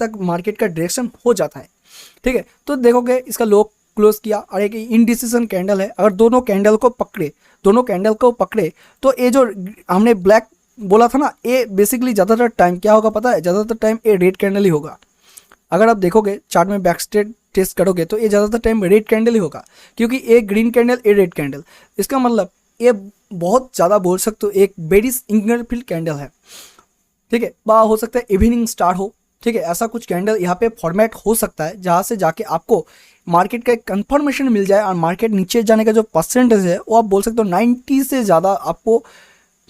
तक मार्केट का डायरेक्शन हो जाता है, ठीक है। तो देखोगे इसका लो क्लोज किया और एक इनडिसीजन कैंडल है, अगर दोनों कैंडल को पकड़े तो ये जो हमने ब्लैक बोला था ना, ये बेसिकली ज़्यादातर टाइम क्या होगा पता है, ज़्यादातर टाइम ये रेड कैंडल ही होगा। अगर आप देखोगे चार्ट में बैकस्टेज टेस्ट करोगे तो ये ज़्यादातर टाइम रेड कैंडल ही होगा, क्योंकि एक ग्रीन कैंडल एक रेड कैंडल, इसका मतलब ये बहुत ज़्यादा बोल सकते हो एक बेरिश इंगरफील्ड कैंडल है, ठीक है। वह हो सकता है इवनिंग स्टार हो, ठीक है, ऐसा कुछ कैंडल यहाँ पे फॉर्मेट हो सकता है जहाँ से जाके आपको मार्केट का एक कंफर्मेशन मिल जाए और मार्केट नीचे जाने का जो परसेंटेज है वो आप बोल सकते हो 90 से ज़्यादा आपको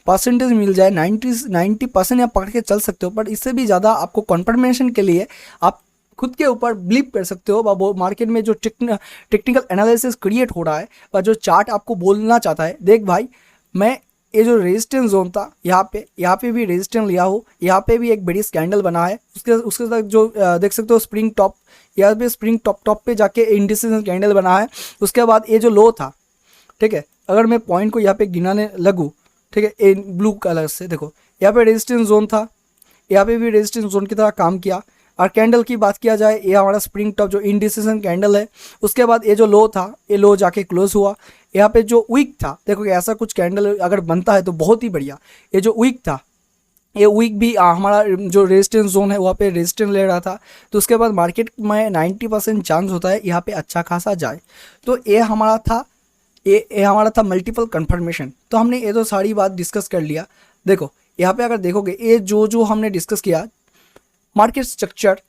परसेंटेज मिल जाए, 90% या पकड़ के चल सकते हो। पर इससे भी ज़्यादा आपको कंफर्मेशन के लिए आप खुद के ऊपर बिलीव कर सकते हो, वो मार्केट में जो टेक्निकल एनालिसिस क्रिएट हो रहा है व जो चार्ट आपको बोलना चाहता है, देख भाई मैं ये जो रेजिस्टेंस जोन था यहाँ पे भी रेजिस्टेंस लिया हो, यहाँ पे भी एक बड़ी स्कैंडल बना है, उसके साथ जो देख सकते हो स्प्रिंग टॉप, यहाँ पे स्प्रिंग टॉप पे जाके इंडिसीजन कैंडल बना है। उसके बाद ये जो लो था, ठीक है, अगर मैं पॉइंट को यहाँ पे गिनाने लगूँ, ठीक है, ये ब्लू कलर से देखो यहाँ पे रेजिस्टेंस जोन था, यहाँ पे भी रेजिस्टेंस जोन की तरह काम किया। और कैंडल की बात किया जाए, ये हमारा स्प्रिंग टॉप जो इनडिसीजन कैंडल है, उसके बाद ये जो लो था, ये लो जाके क्लोज हुआ। यहाँ पे जो वीक था, देखो ऐसा कुछ कैंडल अगर बनता है तो बहुत ही बढ़िया। ये जो वीक था, ये वीक भी हमारा जो रेजिस्टेंस जोन है वहाँ पे रेजिस्टेंस ले रहा था, तो उसके बाद मार्केट में 90% चांस होता है यहाँ पे अच्छा खासा जाए। तो ये हमारा था मल्टीपल कंफर्मेशन। तो हमने ये तो सारी बात डिस्कस कर लिया। देखो यहाँ पे अगर देखोगे ये जो हमने डिस्कस किया, market structure,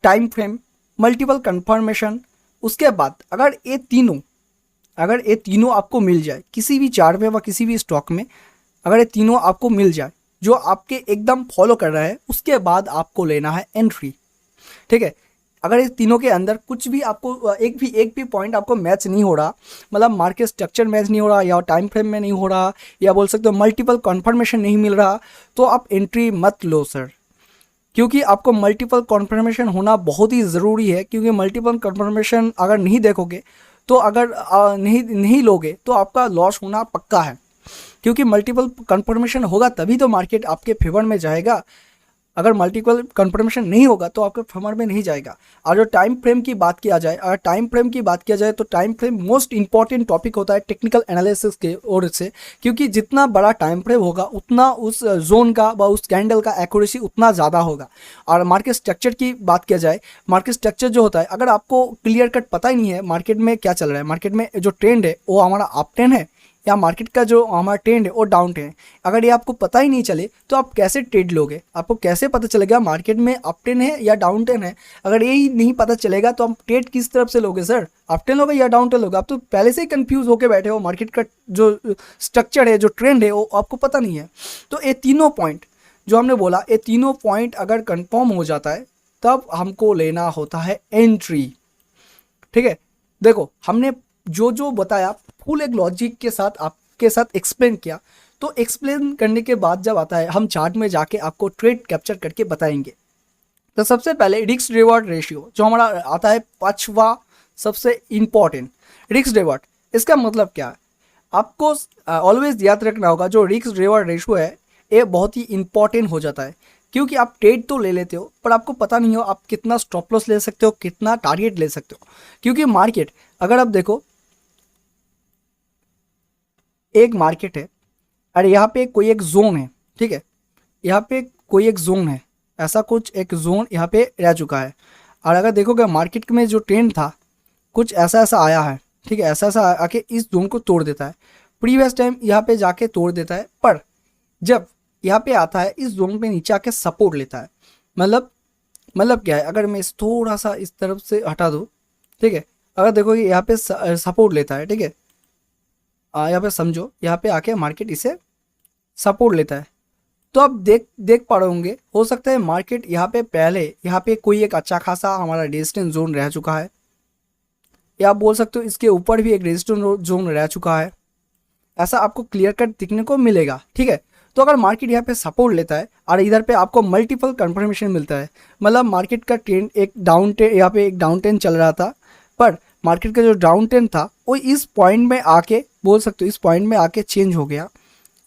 time frame, multiple confirmation, उसके बाद अगर ये तीनों आपको मिल जाए किसी भी चार्ट में व किसी भी स्टॉक में, अगर ये तीनों आपको मिल जाए जो आपके एकदम फॉलो कर रहा है, उसके बाद आपको लेना है एंट्री, ठीक है। अगर इस तीनों के अंदर कुछ भी आपको एक भी पॉइंट आपको मैच नहीं हो रहा, मतलब मार्केट स्ट्रक्चर मैच नहीं हो रहा या टाइम फ्रेम में नहीं हो रहा या बोल सकते हो मल्टीपल कंफर्मेशन नहीं मिल रहा, तो आप एंट्री मत लो सर, क्योंकि आपको मल्टीपल कंफर्मेशन होना बहुत ही ज़रूरी है। क्योंकि मल्टीपल कंफर्मेशन अगर नहीं देखोगे तो अगर नहीं लोगे तो आपका लॉस होना पक्का है, क्योंकि मल्टीपल कंफर्मेशन होगा तभी तो मार्केट आपके फेवर में जाएगा। अगर मल्टीपल कंफर्मेशन नहीं होगा तो आपके फेवर में नहीं जाएगा। और जो टाइम फ्रेम की बात किया जाए, तो time frame most important topic होता है टेक्निकल एनालिसिस के ओर से, क्योंकि जितना बड़ा टाइम फ्रेम होगा उतना उस जोन का व उस कैंडल का एक्यूरेसी उतना ज़्यादा होगा। और मार्केट स्ट्रक्चर की बात किया जाए, मार्केट स्ट्रक्चर जो होता है, अगर आपको क्लियर कट पता ही नहीं है मार्केट में क्या चल रहा है, मार्केट में जो ट्रेंड है वो हमारा अप ट्रेंड है या मार्केट का जो हमारा ट्रेंड है वो डाउन ट्रेंड है, अगर ये आपको पता ही नहीं चले तो आप कैसे ट्रेड लोगे? आपको कैसे पता चलेगा मार्केट में अप ट्रेंड है या डाउन ट्रेंड है? अगर यही नहीं पता चलेगा तो आप ट्रेड किस तरफ से लोगे सर? अप ट्रेंड लोगे या डाउन ट्रेंड लोगे? आप तो पहले से ही कंफ्यूज होकर बैठे हो, मार्केट का जो स्ट्रक्चर है, जो ट्रेंड है, वो आपको पता नहीं है। तो ये तीनों पॉइंट जो हमने बोला, ये तीनों पॉइंट अगर कंफर्म हो जाता है तब हमको लेना होता है एंट्री। ठीक है, देखो हमने जो जो बताया फुल एक लॉजिक के साथ आपके साथ एक्सप्लेन किया, तो एक्सप्लेन करने के बाद जब आता है हम चार्ट में जाके आपको ट्रेड कैप्चर करके बताएंगे। तो सबसे पहले रिस्क रिवॉर्ड रेशियो जो हमारा आता है पांचवा सबसे इंपॉर्टेंट, रिस्क रिवॉर्ड। इसका मतलब क्या है? आपको ऑलवेज याद रखना होगा, जो रिस्क रिवॉर्ड रेशियो है ये बहुत ही इंपॉर्टेंट हो जाता है, क्योंकि आप ट्रेड तो ले लेते हो पर आपको पता नहीं हो आप कितना स्टॉप लॉस ले सकते हो, कितना टारगेट ले सकते हो। क्योंकि मार्केट अगर आप देखो, एक मार्केट है और यहाँ पे कोई एक जोन है, ठीक है, यहाँ पे कोई एक जोन है, ऐसा कुछ एक जोन यहाँ पे रह चुका है। और अगर देखोगे मार्केट में जो ट्रेंड था कुछ ऐसा ऐसा आया है, ठीक है, ऐसा ऐसा आके इस जोन को तोड़ देता है, प्रीवियस टाइम यहाँ पे जाके तोड़ देता है, पर जब यहाँ पे आता है इस जोन पे नीचे आके सपोर्ट लेता है। मतलब क्या है, अगर मैं इस थोड़ा सा इस तरफ से हटा दूँ, ठीक है, अगर देखोगे यहाँ पे सपोर्ट लेता है, ठीक है, यहाँ पे समझो यहाँ पे आके मार्केट इसे सपोर्ट लेता है, तो आप देख पा रहे होंगे, हो सकता है मार्केट यहाँ पे पहले यहाँ पे कोई एक अच्छा खासा हमारा रेजिस्टेंस जोन रह चुका है, या आप बोल सकते हो इसके ऊपर भी एक रेजिस्टेंस जोन रह चुका है, ऐसा आपको क्लियर कट दिखने को मिलेगा। ठीक है, तो अगर मार्केट यहाँ पे सपोर्ट लेता है और इधर पे आपको मल्टीपल कंफर्मेशन मिलता है, मतलब मार्केट का ट्रेंड एक डाउन ट्रेंड, यहाँ पे एक डाउन ट्रेंड चल रहा था, पर मार्केट का जो डाउन ट्रेंड था वो इस पॉइंट में आके बोल सकते हो इस पॉइंट में आके चेंज हो गया,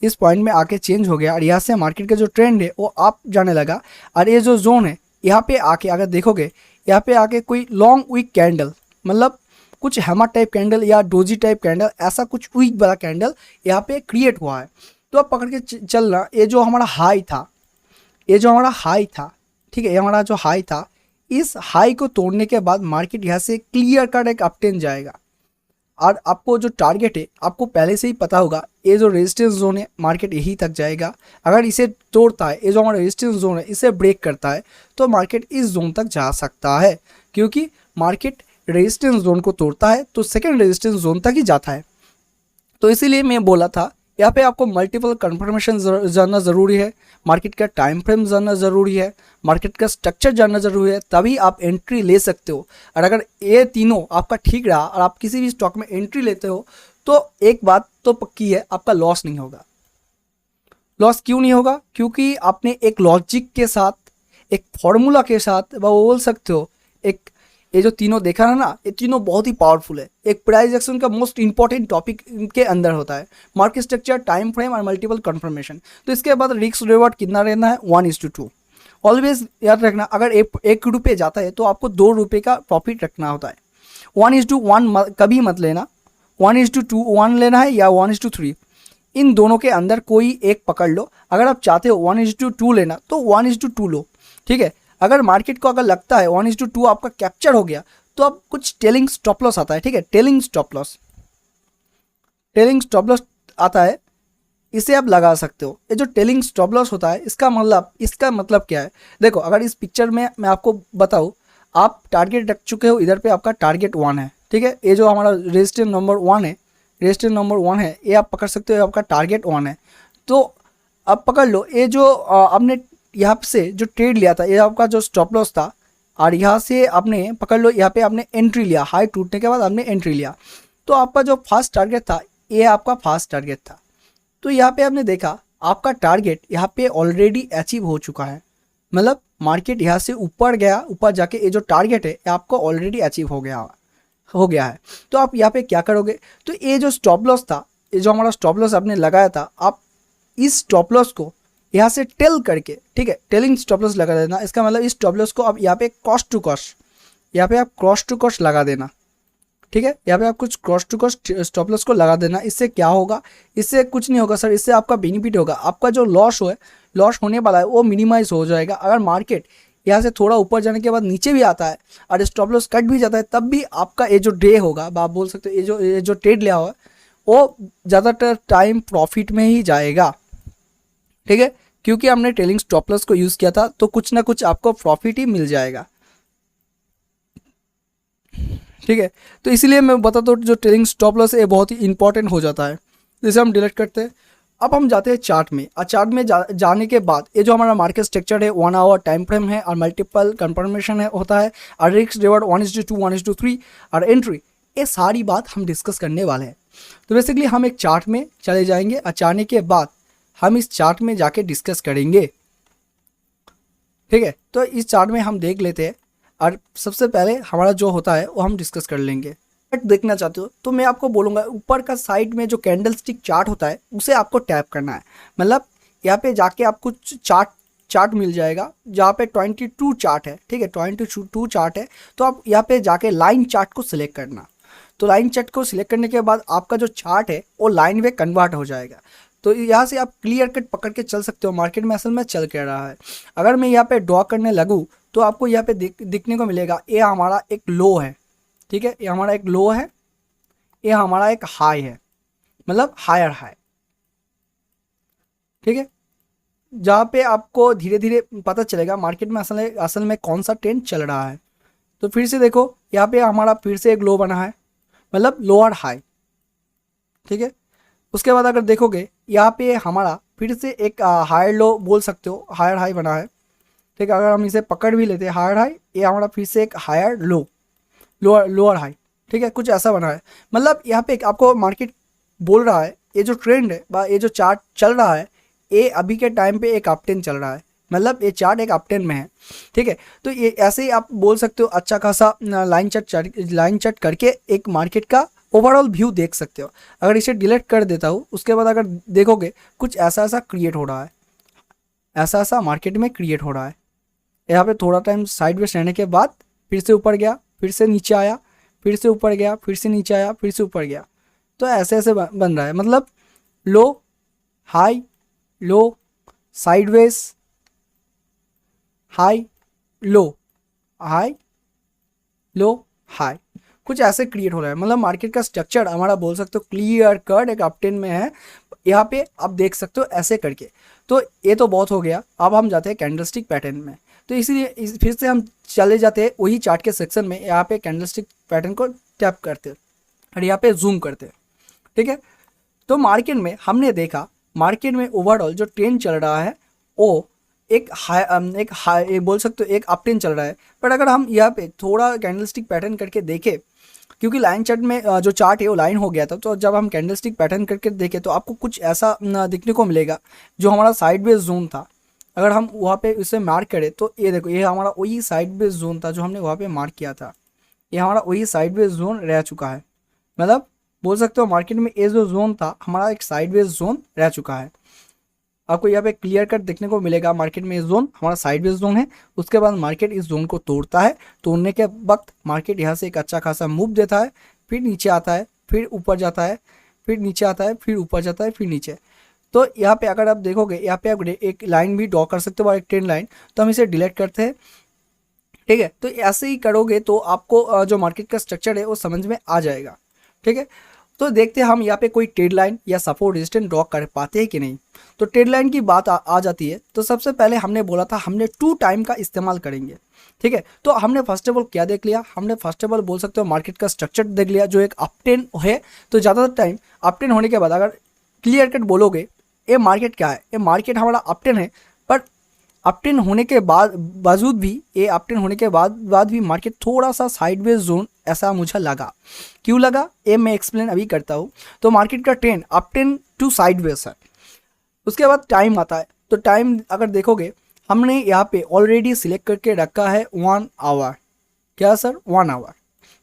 इस पॉइंट में आके चेंज हो गया, और यहाँ से मार्केट का जो ट्रेंड है वो अप जाने लगा। और ये जो जोन है यहाँ पे आके अगर देखोगे, यहाँ पे आके कोई लॉन्ग वीक कैंडल, मतलब कुछ हैमर टाइप कैंडल या डोजी टाइप कैंडल, ऐसा कुछ वीक वाला कैंडल यहाँ पे क्रिएट हुआ है, तो आप पकड़ के चलना। ये जो हमारा हाई था, ये जो हमारा हाई था, ठीक है, ये हमारा जो हाई था, इस हाई को तोड़ने के बाद मार्केट यहाँ से क्लियर कट एक अपटेन जाएगा। और आपको जो टारगेट है आपको पहले से ही पता होगा, ये जो रेजिस्टेंस जोन है मार्केट यहीं तक जाएगा, अगर इसे तोड़ता है, ये जो हमारा रेजिस्टेंस जोन है इसे ब्रेक करता है तो मार्केट इस जोन तक जा सकता है, क्योंकि मार्केट रेजिस्टेंस जोन को तोड़ता है तो सेकेंड रेजिस्टेंस जोन तक ही जाता है। तो इसीलिए मैं बोला था यहाँ पे आपको मल्टीपल कंफर्मेशन जानना ज़रूरी है, मार्केट का टाइम फ्रेम जानना ज़रूरी है, मार्केट का स्ट्रक्चर जानना ज़रूरी है, तभी आप एंट्री ले सकते हो। और अगर ये तीनों आपका ठीक रहा और आप किसी भी स्टॉक में एंट्री लेते हो तो एक बात तो पक्की है, आपका लॉस नहीं होगा। लॉस क्यों नहीं होगा? क्योंकि आपने एक लॉजिक के साथ, एक फॉर्मूला के साथ, वो बोल सकते हो एक, ये जो तीनों देखा है ना, ये तीनों बहुत ही पावरफुल है। एक प्राइस एक्शन का मोस्ट इंपॉर्टेंट टॉपिक इनके अंदर होता है, मार्केट स्ट्रक्चर, टाइम फ्रेम और मल्टीपल कंफर्मेशन। तो इसके बाद रिस्क रिवॉर्ड कितना रहना है? 1:2। ऑलवेज याद रखना, अगर एक रुपये जाता है तो आपको 2 रुपये का प्रॉफिट रखना होता है। 1:1 कभी मत लेना, 1:1 लेना है या 1:3, इन दोनों के अंदर कोई एक पकड़ लो। अगर आप चाहते हो 1:2 लेना तो 1:2 लो, ठीक है। अगर मार्केट को अगर लगता है 1:2 आपका कैप्चर हो गया तो आप कुछ टेलिंग स्टॉप लॉस आता है, ठीक है, टेलिंग स्टॉप लॉस आता है, इसे आप लगा सकते हो। ये जो टेलिंग स्टॉप लॉस होता है इसका मतलब क्या है? देखो, अगर इस पिक्चर में मैं आपको बताऊँ, आप टारगेट रख चुके हो, इधर पे आपका टारगेट 1 है, ठीक है, ये जो हमारा रेजिस्टेंस नंबर 1 है, रेजिस्टेंस नंबर 1 है, ये आप पकड़ सकते हो, आपका टारगेट 1 है। तो अब पकड़ लो, ये जो आपने यहाँ से जो ट्रेड लिया था, ये आपका जो स्टॉप लॉस था, और यहाँ से आपने पकड़ लो, यहाँ पे आपने एंट्री लिया, हाई टूटने के बाद आपने एंट्री लिया, तो आपका जो फर्स्ट टारगेट था ये आपका फर्स्ट टारगेट था। तो यहाँ पे आपने देखा आपका टारगेट यहाँ पे ऑलरेडी अचीव हो चुका है, मतलब मार्केट यहाँ से ऊपर गया, ऊपर जाके ये जो टारगेट है आपको ऑलरेडी अचीव हो गया है। तो आप यहाँ पे क्या करोगे? तो ये जो स्टॉप लॉस था, ये जो हमारा स्टॉप लॉस आपने लगाया था, आप इस स्टॉप लॉस को यहाँ से टेल करके, ठीक है, टेलिंग स्टॉप लॉस लगा देना। इसका मतलब इस स्टॉप लॉस को आप यहाँ पे कॉस्ट टू कॉस्ट, यहाँ पे आप क्रॉस टू कॉस्ट लगा देना, ठीक है, यहाँ पे आप कुछ cross to cost stop loss को लगा देना। इससे क्या होगा? इससे कुछ नहीं होगा सर, इससे आपका बेनिफिट होगा, आपका जो लॉस होने वाला है वो मिनिमाइज हो जाएगा। अगर मार्केट यहाँ से थोड़ा ऊपर जाने के बाद नीचे भी आता है और स्टॉप लॉस कट भी जाता है, तब भी आपका ये जो डे होगा, आप बोल सकते हो ये जो ट्रेड लिया हुआ है वो ज़्यादातर टाइम प्रॉफिट में ही जाएगा, ठीक है, क्योंकि हमने ट्रेलिंग स्टॉप लॉस को यूज़ किया था, तो कुछ ना कुछ आपको प्रॉफिट ही मिल जाएगा, ठीक है। तो इसलिए मैं बताता हूँ जो ट्रेलिंग स्टॉप लॉस है ये बहुत ही इंपॉर्टेंट हो जाता है। जैसे हम डिलीट करते हैं, अब हम जाते हैं चार्ट में, और चार्ट में जाने के बाद ये जो हमारा मार्केट स्ट्रक्चर है 1 आवर टाइम फ्रेम है और मल्टीपल कंफर्मेशन है होता है, और रिस्क रिवॉर्ड 1:2 1:3 और एंट्री, ये सारी बात हम डिस्कस करने वाले हैं। तो बेसिकली हम एक चार्ट में चले जाएंगे और जाने के बाद हम इस चार्ट में जाके डिस्कस करेंगे, ठीक है। तो इस चार्ट में हम देख लेते हैं, और सबसे पहले हमारा जो होता है वो हम डिस्कस कर लेंगे। देखना चाहते हो तो मैं आपको बोलूँगा ऊपर का साइड में जो कैंडल स्टिक चार्ट होता है उसे आपको टैप करना है, मतलब यहाँ पे जाके आपको चार्ट मिल जाएगा जहाँ पे 22 चार्ट है, ठीक है, 22 चार्ट है। तो आप यहाँ पे जाके लाइन चार्ट को सिलेक्ट करना। तो लाइन चार्ट को सिलेक्ट करने के बाद आपका जो चार्ट है वो लाइन में कन्वर्ट हो जाएगा। तो यहाँ से आप क्लियर कट पकड़ के चल सकते हो मार्केट में असल में चल क्या रहा है। अगर मैं यहाँ पे ड्रॉ करने लगूँ तो आपको यहाँ पे दिखने को मिलेगा ये हमारा एक लो है, ठीक है, ये हमारा एक लो है, ये हमारा एक हाई है, मतलब हायर हाई, ठीक है, जहाँ पे आपको धीरे धीरे पता चलेगा मार्केट में असल में कौन सा ट्रेंड चल रहा है। तो फिर से देखो यहाँ पे हमारा फिर से एक लो बना है, मतलब लोअर हाई, ठीक है। उसके बाद अगर देखोगे यहाँ पे हमारा फिर से एक हायर लो बोल सकते हो, हायर हाई बना है, ठीक है। अगर हम इसे पकड़ भी लेते हैं हायर हाई, ये हमारा फिर से एक हायर लो, लोअर हाई, ठीक है, कुछ ऐसा बना है। मतलब यहाँ पे आपको मार्केट बोल रहा है ये जो ट्रेंड है ये जो चार्ट चल रहा है ये अभी के टाइम पे एक अप ट्रेंड चल रहा है, मतलब ये चार्ट एक अप ट्रेंड में है, ठीक है। तो ये ऐसे ही आप बोल सकते हो अच्छा खासा लाइन चार्ट करके एक मार्केट का ओवरऑल व्यू देख सकते हो। अगर इसे डिलीट कर देता हूँ उसके बाद अगर देखोगे कुछ ऐसा ऐसा क्रिएट हो रहा है, ऐसा ऐसा मार्केट में क्रिएट हो रहा है। यहाँ पे थोड़ा टाइम साइडवेज रहने के बाद फिर से ऊपर गया, फिर से नीचे आया, फिर से ऊपर गया, फिर से नीचे आया, फिर से ऊपर गया। तो ऐसे ऐसे बन रहा है, मतलब low high low sideways high low high low high, कुछ ऐसे क्रिएट हो रहा है। मतलब मार्केट का स्ट्रक्चर हमारा बोल सकते हो क्लियर कट एक अपट्रेंड में है, यहाँ पे आप देख सकते हो ऐसे करके। तो ये तो बहुत हो गया, अब हम जाते हैं कैंडलस्टिक पैटर्न में। तो इसीलिए फिर से हम चले जाते हैं वही चार्ट के सेक्शन में, यहाँ पे कैंडलस्टिक पैटर्न को टैप करते हैं और यहाँ पे जूम करते हैं, ठीक है। तो मार्केट में हमने देखा मार्केट में ओवरऑल जो ट्रेंड चल रहा है वो एक हाई बोल सकते हो एक अप ट्रेंड चल रहा है। बट अगर हम यहाँ पे थोड़ा कैंडलस्टिक पैटर्न करके देखें, क्योंकि लाइन चार्ट में जो चार्ट है वो लाइन हो गया था, तो जब हम कैंडलस्टिक पैटर्न करके देखें तो आपको कुछ ऐसा दिखने को मिलेगा जो हमारा साइडवेज जोन था। अगर हम वहाँ पे इसे मार्क करें तो ये देखो ये हमारा वही साइडवेज जोन था जो हमने वहाँ पे मार्क किया था, ये हमारा वही साइडवेज जोन रह चुका है। मतलब बोल सकते हो मार्केट में ये जो जोन था हमारा एक साइडवेज जोन रह चुका है। आपको यहाँ पे क्लियर कट देखने को मिलेगा मार्केट में ये जोन हमारा साइडवेज जोन है। उसके बाद मार्केट इस जोन को तोड़ता है, तोड़ने के वक्त मार्केट यहाँ से एक अच्छा खासा मूव देता है, फिर नीचे आता है, फिर ऊपर जाता है, फिर नीचे आता है, फिर ऊपर जाता है, फिर नीचे। तो यहाँ पे अगर आप देखोगे यहाँ पे आप एक लाइन भी ड्रॉ कर सकते हो, एक ट्रेंड लाइन। तो हम इसे डिलीट करते हैं, ठीक है। तो ऐसे ही करोगे तो आपको जो मार्केट का स्ट्रक्चर है वो समझ में आ जाएगा, ठीक है। तो देखते हैं हम यहाँ पे कोई ट्रेड लाइन या सपोर्ट रेजिस्टेंस ड्रॉ कर पाते हैं कि नहीं। तो ट्रेड लाइन की बात आ जाती है तो सबसे पहले हमने बोला था हमने 2 टाइम का इस्तेमाल करेंगे, ठीक है। तो हमने फर्स्ट ऑफ ऑल क्या देख लिया, हमने फर्स्ट ऑफ ऑल बोल सकते हो मार्केट का स्ट्रक्चर देख लिया जो एक अपट्रेंड है। तो ज़्यादातर टाइम अपट्रेंड होने के बाद अगर क्लियर कट बोलोगे ये मार्केट क्या है, ये मार्केट हमारा अपट्रेंड है। बट अपट्रेंड होने के बावजूद भी ये अपट्रेंड होने के बाद भी मार्केट थोड़ा सा साइडवेज जोन ऐसा मुझे लगा। क्यों लगा ये मैं एक्सप्लेन अभी करता हूँ। तो मार्केट का ट्रेंड अपट्रेंड टू साइडवेज है। उसके बाद टाइम आता है, तो टाइम अगर देखोगे हमने यहाँ पे ऑलरेडी सिलेक्ट करके रखा है 1 आवर। क्या सर 1 आवर।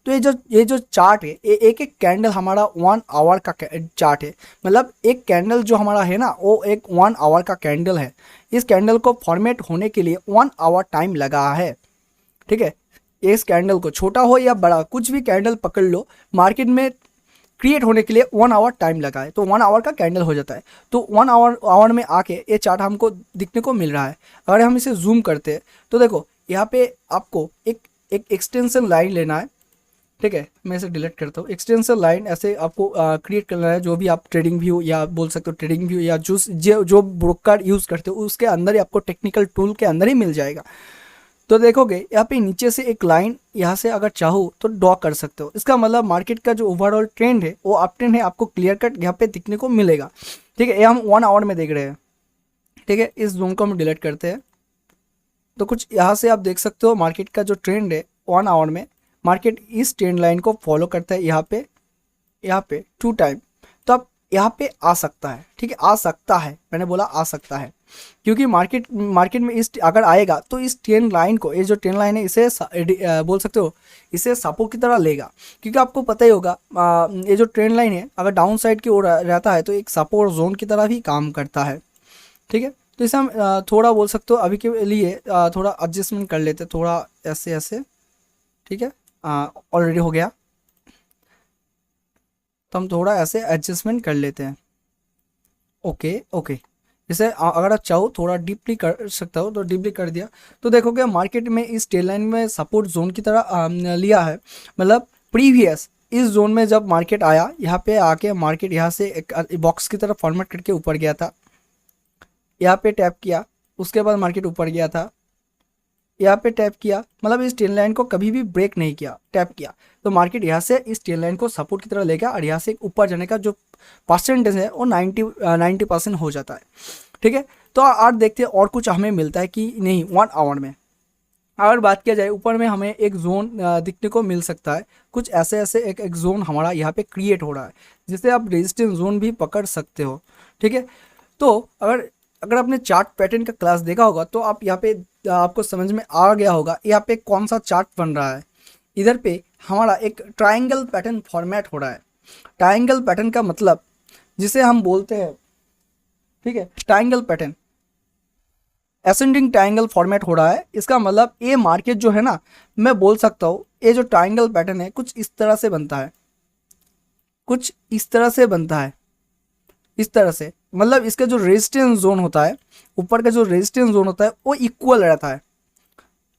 तो ये जो चार्ट है ये एक एक कैंडल हमारा 1 आवर का चार्ट है। मतलब एक कैंडल जो हमारा है ना वो एक 1 आवर का कैंडल है। इस कैंडल को फॉर्मेट होने के लिए 1 आवर टाइम लगा है, ठीक है। इस कैंडल को छोटा हो या बड़ा कुछ भी कैंडल पकड़ लो, मार्केट में क्रिएट होने के लिए 1 आवर टाइम लगा है, तो 1 आवर का कैंडल हो जाता है। तो 1 आवर में आके ये चार्ट हमको दिखने को मिल रहा है। अगर हम इसे जूम करते हैं तो देखो यहाँ पे आपको एक एक्सटेंशन लाइन लेना है, ठीक है, मैं इसे डिलीट करता हूँ। एक्सटेंशन लाइन ऐसे आपको क्रिएट करना है, जो भी आप ट्रेडिंग व्यू या बोल सकते हो ट्रेडिंग व्यू या जो ब्रोकर यूज़ करते हो उसके अंदर ही आपको टेक्निकल टूल के अंदर ही मिल जाएगा। तो देखोगे यहाँ पे नीचे से एक लाइन यहाँ से अगर चाहो तो ड्रॉ कर सकते हो। इसका मतलब मार्केट का जो ओवरऑल ट्रेंड है वो अप ट्रेंड है, आपको क्लियर कट यहाँ पे दिखने को मिलेगा। ठीक है, ये हम 1 आवर में देख रहे हैं। ठीक है, इस जोन को हम डिलीट करते हैं। तो कुछ यहाँ से आप देख सकते हो मार्केट का जो ट्रेंड है 1 आवर में, मार्केट इस ट्रेंड लाइन को फॉलो करता है यहाँ पे 2 टाइम। तो आप यहाँ पे आ सकता है। ठीक है, आ सकता है, मैंने बोला आ सकता है, क्योंकि मार्केट में इस अगर आएगा तो इस ट्रेंड लाइन को, ये जो ट्रेंड लाइन है इसे बोल सकते हो इसे सपोर्ट की तरह लेगा। क्योंकि आपको पता ही होगा ये जो ट्रेंड लाइन है अगर डाउन साइड की ओर रहता है तो एक सपोर्ट जोन की तरह भी काम करता है। ठीक है, तो इसे हम थोड़ा बोल सकते हो अभी के लिए थोड़ा एडजस्टमेंट कर लेते हैं, थोड़ा ऐसे ऐसे। ठीक है, ऑलरेडी हो गया, तो हम थोड़ा ऐसे एडजस्टमेंट कर लेते हैं। ओके ओके, जैसे अगर आप चाहो थोड़ा डीपली कर सकता हो तो डीपली कर दिया। तो देखोगे मार्केट में इस टेल लाइन में सपोर्ट जोन की तरह लिया है। मतलब प्रीवियस इस जोन में जब मार्केट आया यहाँ पे आके मार्केट यहाँ से एक बॉक्स की तरह फॉर्मेट करके ऊपर गया था, यहाँ पे टैप किया, उसके बाद मार्केट ऊपर गया था, यहाँ पे टैप किया, मतलब इस ट्रेंड लाइन को कभी भी ब्रेक नहीं किया, टैप किया तो मार्केट यहाँ से इस ट्रेंड लाइन को सपोर्ट की तरह लेगा और यहाँ से ऊपर जाने का जो परसेंटेज है वो 90% हो जाता है। ठीक है, तो आज देखते हैं और कुछ हमें मिलता है कि नहीं 1 आवर में। अगर बात किया जाए ऊपर में हमें एक जोन दिखने को मिल सकता है, कुछ ऐसे ऐसे एक जोन हमारा यहाँ पे क्रिएट हो रहा है जिसे आप रेजिस्टेंस जोन भी पकड़ सकते हो। ठीक है, तो अगर आपने चार्ट पैटर्न का क्लास देखा होगा तो आप यहाँ पे आपको समझ में आ गया होगा यहाँ पे कौन सा चार्ट बन रहा है। इधर पे हमारा एक ट्रायंगल पैटर्न फॉर्मेट हो रहा है। ट्रायंगल पैटर्न का मतलब जिसे हम बोलते हैं, ठीक है, triangle pattern ascending triangle format हो रहा है। इसका मतलब ये मार्केट जो है ना, मैं बोल सकता हूँ ये जो ट्रायंगल पैटर्न है कुछ इस तरह से बनता है, कुछ इस तरह से बनता है, इस तरह से। मतलब इसका जो रेजिस्टेंस जोन होता है, ऊपर का जो रेजिस्टेंस जोन होता है वो इक्वल रहता है,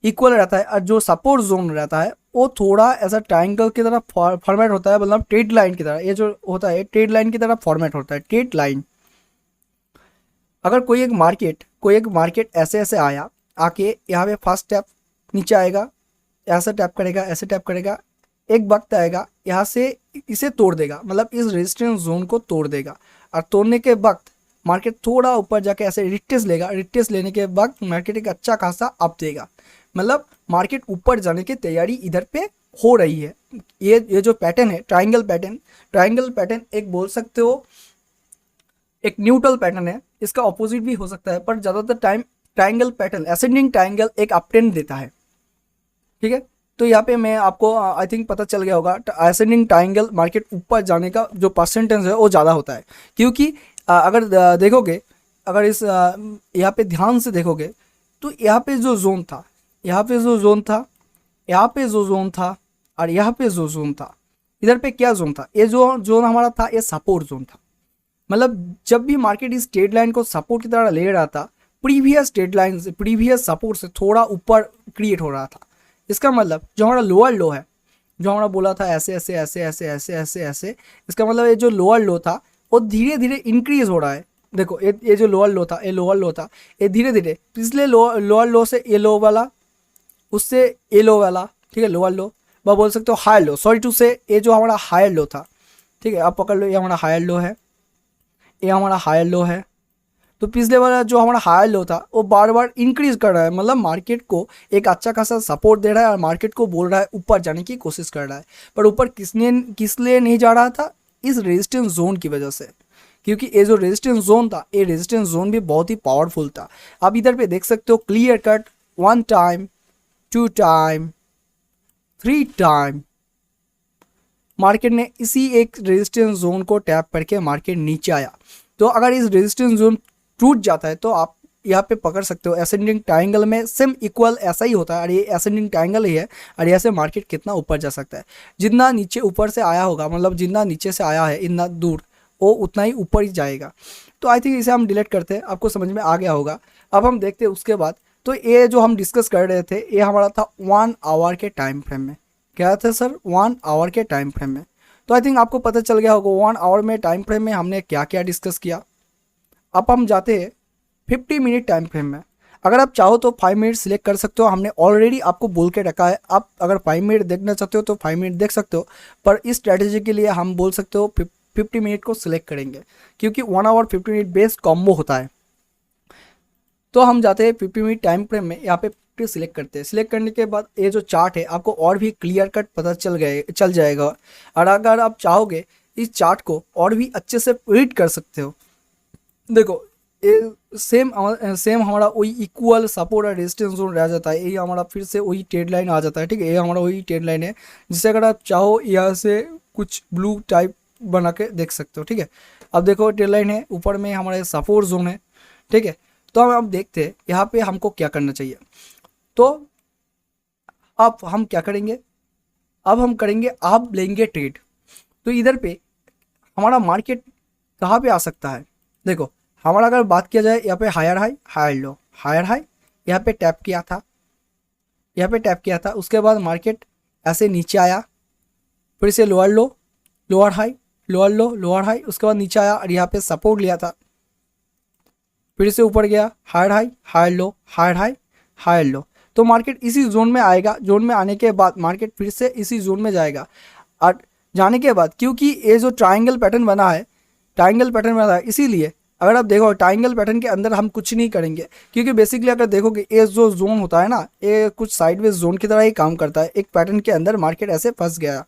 इक्वल रहता है, और जो सपोर्ट जोन रहता है वो थोड़ा ऐसा ट्रायंगल की तरह फॉर्मेट होता है, मतलब ट्रेड लाइन की तरह। ये जो होता है ट्रेड लाइन की तरह फॉर्मेट होता है, ट्रेड लाइन। अगर कोई एक मार्केट ऐसे ऐसे आया, आके यहाँ पे फर्स्ट स्टेप नीचे आएगा, ऐसा टैप करेगा, ऐसे टैप करेगा, एक वक्त आएगा यहाँ से इसे तोड़ देगा, मतलब इस रेजिस्टेंस जोन को तोड़ देगा। और तोड़ने के वक्त मार्केट थोड़ा ऊपर जाके ऐसे रिट्रेस लेगा, रिट्रेस लेने के वक्त मार्केट एक अच्छा खासा अप देगा, मतलब मार्केट ऊपर जाने की तैयारी इधर पे हो रही है। ये जो पैटर्न है ट्रायंगल पैटर्न एक बोल सकते हो एक न्यूट्रल पैटर्न है, इसका ऑपोजिट भी हो सकता है, पर ज़्यादातर time triangle pattern ascending triangle एक अप ट्रेंड देता है। ठीक है, तो यहाँ पे मैं आपको आई थिंक पता चल गया होगा, असेंडिंग ट्रायंगल मार्केट ऊपर जाने का जो परसेंटेज है वो ज़्यादा होता है। क्योंकि अगर देखोगे, अगर इस यहाँ पे ध्यान से देखोगे तो यहाँ पे जो जोन था, यहाँ पे जो जोन था, यहाँ पे जो जोन था और यहाँ पे जो जोन था, इधर पे क्या जोन था, ये जो जोन हमारा था ये सपोर्ट जोन था। मतलब जब भी मार्केट इस ट्रेड लाइन को सपोर्ट की तरह ले रहा था, प्रीवियस ट्रेड लाइन से, प्रीवियस सपोर्ट से थोड़ा ऊपर क्रिएट हो रहा था। इसका मतलब जो हमारा लोअर लो है, जो हमारा बोला था ऐसे ऐसे ऐसे ऐसे ऐसे ऐसे ऐसे, इसका मतलब ये जो लोअर लो था वो धीरे धीरे इंक्रीज हो रहा है। देखो ये जो लोअर लो था, ये लोअर लो था, ये धीरे धीरे पिछले लोअर लो से ये लो वाला, उससे ये लो वाला, ठीक है, लोअर लो वह बोल सकते हो हायर लो, सॉरी टू से ये जो हमारा हायर लो था, ठीक है, आप पकड़ लो, ये हमारा हायर लो है, ये हमारा हायर लो है। तो पिछले वाला जो हमारा हायर लो था वो बार बार इंक्रीज कर रहा है, मतलब मार्केट को एक अच्छा खासा सपोर्ट दे रहा है और मार्केट को बोल रहा है ऊपर जाने की कोशिश कर रहा है। पर ऊपर किस लिए नहीं जा रहा था, इस रेजिस्टेंस जोन की वजह से। क्योंकि ये जो रेजिस्टेंस जोन था, ये रेजिस्टेंस जोन भी बहुत ही पावरफुल था। आप इधर पे देख सकते हो clear cut 1 time, 2 time, 3 time market ने इसी एक रेजिस्टेंस जोन को टैप करके मार्केट नीचे आया। तो अगर इस रेजिस्टेंस जोन टूट जाता है तो आप यहाँ पे पकड़ सकते हो असेंडिंग ट्रायंगल में सेम इक्वल ऐसा ही होता है, और ये असेंडिंग ट्रायंगल ही है, और यहाँ से मार्केट कितना ऊपर जा सकता है। जितना नीचे ऊपर से आया होगा, मतलब जितना नीचे से आया है इतना दूर, वो उतना ही ऊपर ही जाएगा। तो आई थिंक इसे हम डिलीट करते हैं, आपको समझ में आ गया होगा। अब हम देखते हैं उसके बाद। तो ये जो हम डिस्कस कर रहे थे ये हमारा था 1 आवर के टाइम फ्रेम में, क्या था सर, 1 आवर के टाइम फ्रेम में। तो आई थिंक आपको पता चल गया होगा 1 आवर में टाइम फ्रेम में हमने क्या क्या डिस्कस किया। अब हम जाते हैं 50 मिनट टाइम फ्रेम में। अगर आप चाहो तो 5 मिनट सिलेक्ट कर सकते हो, हमने ऑलरेडी आपको बोल के रखा है। आप अगर 5 मिनट देखना चाहते हो तो 5 मिनट देख सकते हो, पर इस स्ट्रैटेजी के लिए हम बोल सकते हो 50 मिनट को सिलेक्ट करेंगे, क्योंकि 1 आवर 50 मिनट बेस्ड कॉम्बो होता है। तो हम जाते हैं 50 मिनट टाइम फ्रेम में, यहाँ पे 50 सिलेक्ट करते हैं। सिलेक्ट करने के बाद ये जो चार्ट है आपको और भी क्लियर कट पता चल जाएगा। और अगर आप चाहोगे इस चार्ट को और भी अच्छे से रीड कर सकते हो। देखो ये सेम हमारा वही इक्वल सपोर्ट और रेजिस्टेंस जोन रह जाता है। ये हमारा फिर से वही ट्रेड लाइन आ जाता है, ठीक है। ये हमारा वही ट्रेड लाइन है, जिसे अगर आप चाहो यहाँ से कुछ ब्लू टाइप बना के देख सकते हो, ठीक है। अब देखो ट्रेड लाइन है, ऊपर में हमारा सपोर्ट जोन है, ठीक है। तो हम देखते हैं यहाँ पे हमको क्या करना चाहिए। तो अब हम क्या करेंगे, अब हम करेंगे, आप लेंगे ट्रेड। तो इधर पे हमारा मार्केट कहाँ पे आ सकता है। देखो हमारा अगर बात किया जाए, यहाँ पे higher high higher low, higher high यहाँ पे टैप किया था, यहाँ पे टैप किया था। उसके बाद मार्केट ऐसे नीचे आया, फिर से लोअर लो, लोअर हाई, लोअर लो, लोअर हाई, उसके बाद नीचे आया और यहाँ पे सपोर्ट लिया था, फिर से ऊपर गया, higher high higher low, higher high higher low. तो मार्केट इसी जोन में आएगा। जोन में आने के बाद मार्केट फिर से इसी जोन में जाएगा। और जाने के बाद क्योंकि ये जो ट्रायंगल पैटर्न बना है, ट्रायंगल पैटर्न बना है, इसीलिए अगर आप देखो ट्रायंगल पैटर्न के अंदर हम कुछ नहीं करेंगे, क्योंकि बेसिकली अगर देखोगे ये जो जोन होता है ना, ये कुछ साइडवेज जोन की तरह ही काम करता है। एक पैटर्न के अंदर मार्केट ऐसे फंस गया,